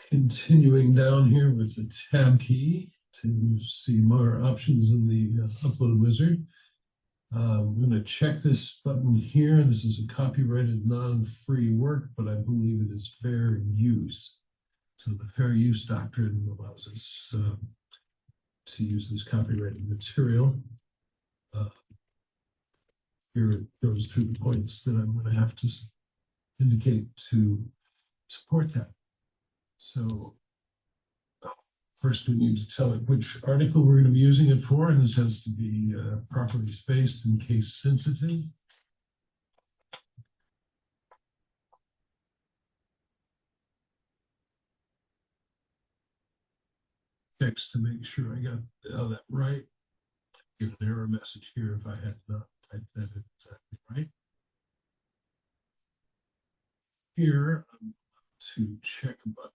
continuing down here with the tab key to see more options in the upload wizard. I'm going to check this button here. This is a copyrighted non-free work, but I believe it is fair use. So the fair use doctrine allows us to use this copyrighted material. Here it goes through the points that I'm going to have to indicate to support that. So first we need to tell it which article we're going to be using it for, and this has to be properly spaced and case sensitive. Checks to make sure I got that right. Give an error message here if I had not typed that in exactly right. Here, I'm to check a button.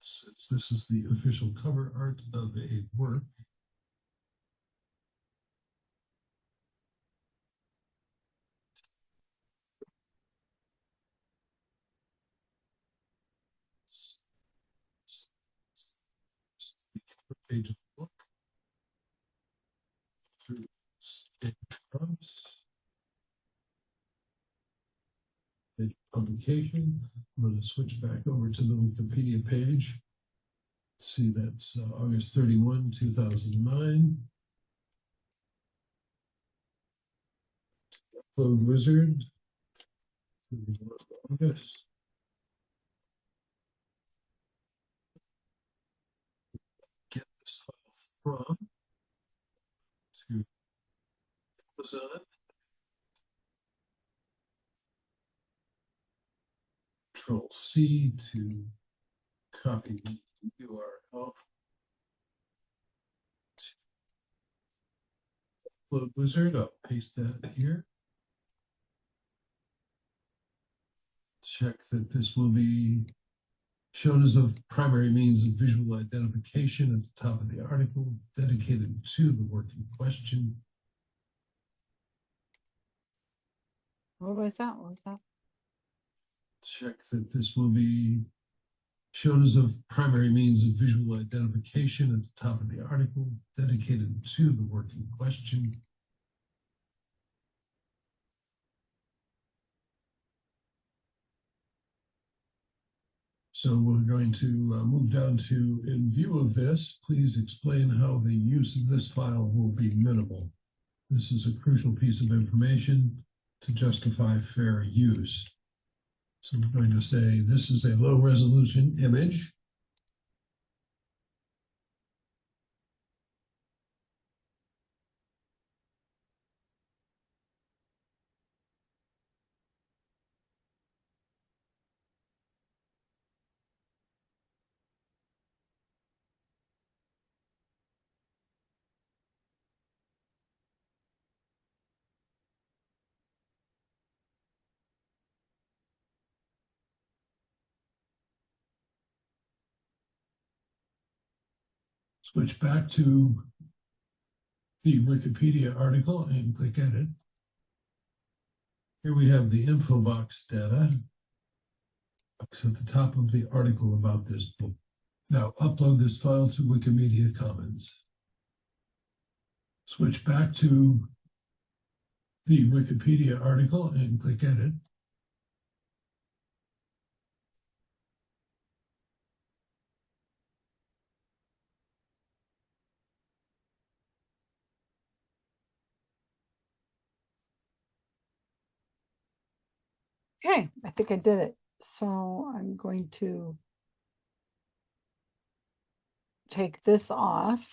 Since this is the official cover art of a work, the cover page of the book through prompts, publication. I'm going to switch back over to the Wikipedia page. See, that's August 31, 2009. Upload wizard. August. Get this file from to Amazon. Control C to copy the URL. Upload wizard. I'll paste that here. Check that this will be shown as a primary means of visual identification at the top of the article, dedicated to the work in question. What was that? What was that? Check that this will be shown as a primary means of visual identification at the top of the article, dedicated to the work in question. So we're going to move down to, in view of this, please explain how the use of this file will be minimal. This is a crucial piece of information to justify fair use. So I'm going to say this is a low resolution image. Switch back to the Wikipedia article and click Edit. Here we have the info box data. It's at the top of the article about this book. Now upload this file to Wikimedia Commons. Switch back to the Wikipedia article and click Edit. Okay, I think I did it. So I'm going to take this off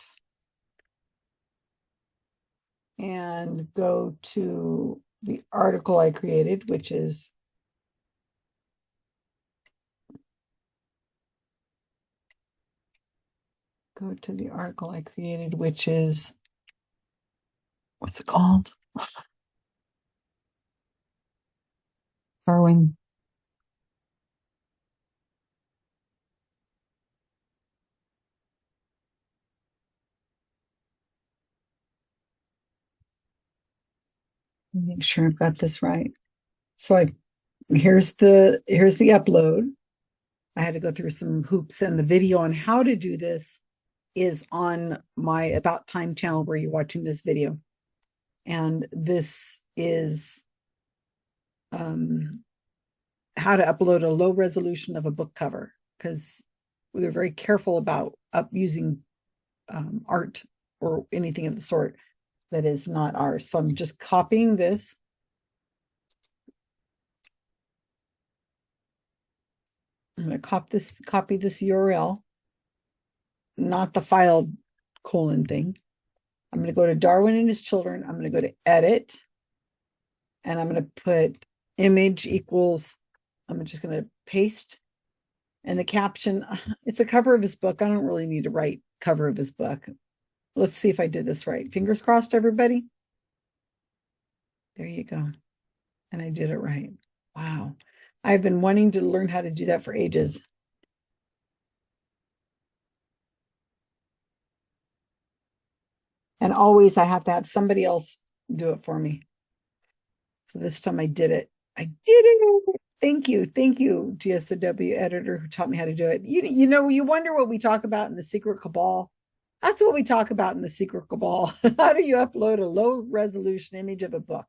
and go to the article I created, which is what's it called? Darwin. Make sure I've got this right. So here's the upload. I had to go through some hoops, and the video on how to do this is on my About Time channel where you're watching this video. And this is how to upload a low resolution of a book cover, because we were very careful about using art or anything of the sort that is not ours. So I'm just copying this. I'm going to copy this URL, not the file colon thing. I'm going to go to Darwin and His Children. I'm going to go to edit, and I'm going to put image equals, I'm just going to paste, and the caption, it's a cover of his book. I don't really need to write cover of his book. Let's see if I did this right. Fingers crossed, everybody. There you go. And I did it right. Wow. I've been wanting to learn how to do that for ages. And always I have to have somebody else do it for me. So this time I did it. I did it. Thank you. Thank you, GSOW editor who taught me how to do it. You know, you wonder what we talk about in the Secret Cabal. That's what we talk about in the Secret Cabal. How do you upload a low resolution image of a book?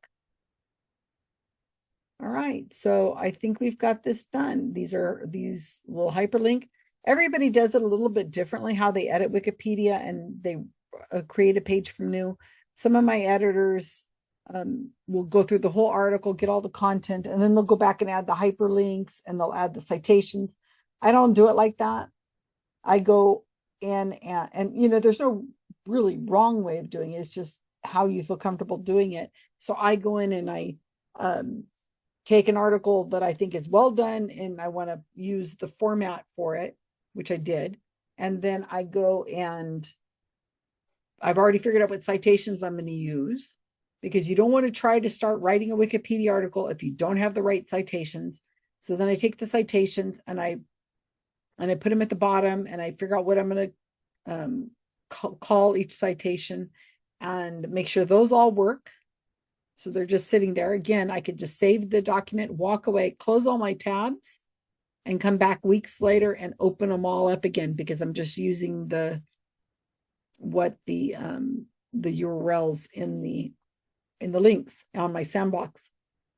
All right, so I think we've got this done. These little hyperlink. Everybody does it a little bit differently, how they edit Wikipedia, and they create a page from new. Some of my editors will go through the whole article, get all the content, and then they'll go back and add the hyperlinks and they'll add the citations. I don't do it like that. I go in and you know, there's no really wrong way of doing it. It's just how you feel comfortable doing it. So I go in and I take an article that I think is well done and I want to use the format for it, which I did. And then I go and I've already figured out what citations I'm going to use, because you don't want to try to start writing a Wikipedia article if you don't have the right citations. So then I take the citations and I put them at the bottom, and I figure out what I'm going to call each citation and make sure those all work. So they're just sitting there. Again, I could just save the document, walk away, close all my tabs, and come back weeks later and open them all up again, because I'm just using the URLs in the links on my sandbox.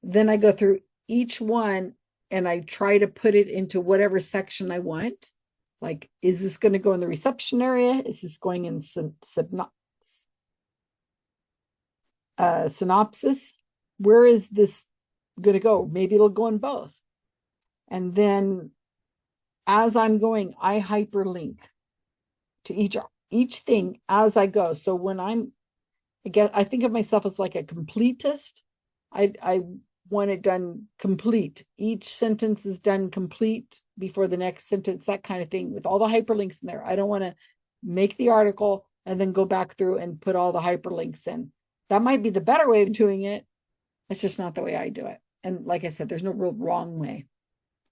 Then I go through each one and I try to put it into whatever section I want. Like, is this going to go in the reception area? Is this going in synopsis? Where is this going to go? Maybe it'll go in both. And then as I'm going, I hyperlink to each thing as I go. So when I think of myself as like a completist. I want it done complete. Each sentence is done complete before the next sentence, that kind of thing, with all the hyperlinks in there. I don't want to make the article and then go back through and put all the hyperlinks in. That might be the better way of doing it. It's just not the way I do it. And like I said, there's no real wrong way.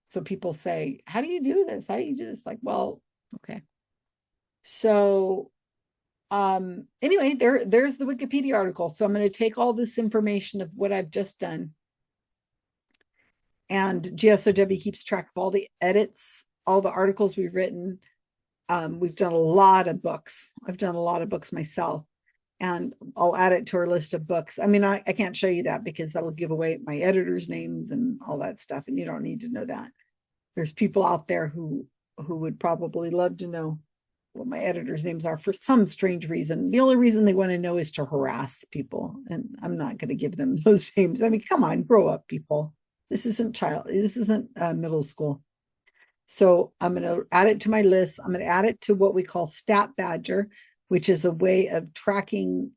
So people say, how do you do this? How do you do this? Like, well, okay. So anyway, there's the Wikipedia article. So I'm going to take all this information of what I've just done, and GSOW keeps track of all the edits, all the articles we've written. We've done a lot of books. I've done a lot of books myself, and I'll add it to our list of books. I mean, I can't show you that because that'll give away my editors' names and all that stuff, and you don't need to know that. There's people out there who would probably love to know what my editors' names are for some strange reason. The only reason they want to know is to harass people, and I'm not going to give them those names. I mean, come on, grow up, people. This isn't middle school. So I'm going to add it to my list. I'm going to add it to what we call Stat Badger, which is a way of tracking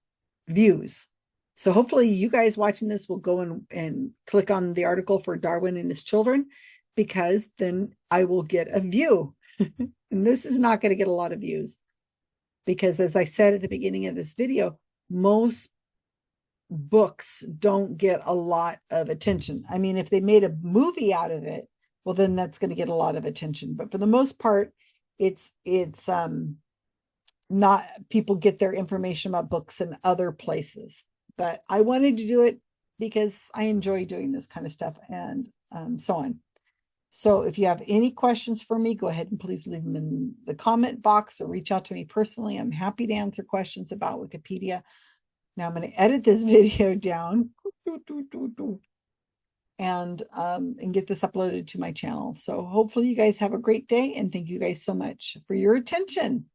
views. So hopefully you guys watching this will go and click on the article for Darwin and His Children, because then I will get a view. And this is not going to get a lot of views because, as I said at the beginning of this video, most books don't get a lot of attention. I mean, if they made a movie out of it, well, then that's going to get a lot of attention. But for the most part, it's not, people get their information about books in other places. But I wanted to do it because I enjoy doing this kind of stuff, and so on. So if you have any questions for me, go ahead and please leave them in the comment box or reach out to me personally. I'm happy to answer questions about Wikipedia. Now I'm going to edit this video down and get this uploaded to my channel. So hopefully you guys have a great day, and thank you guys so much for your attention.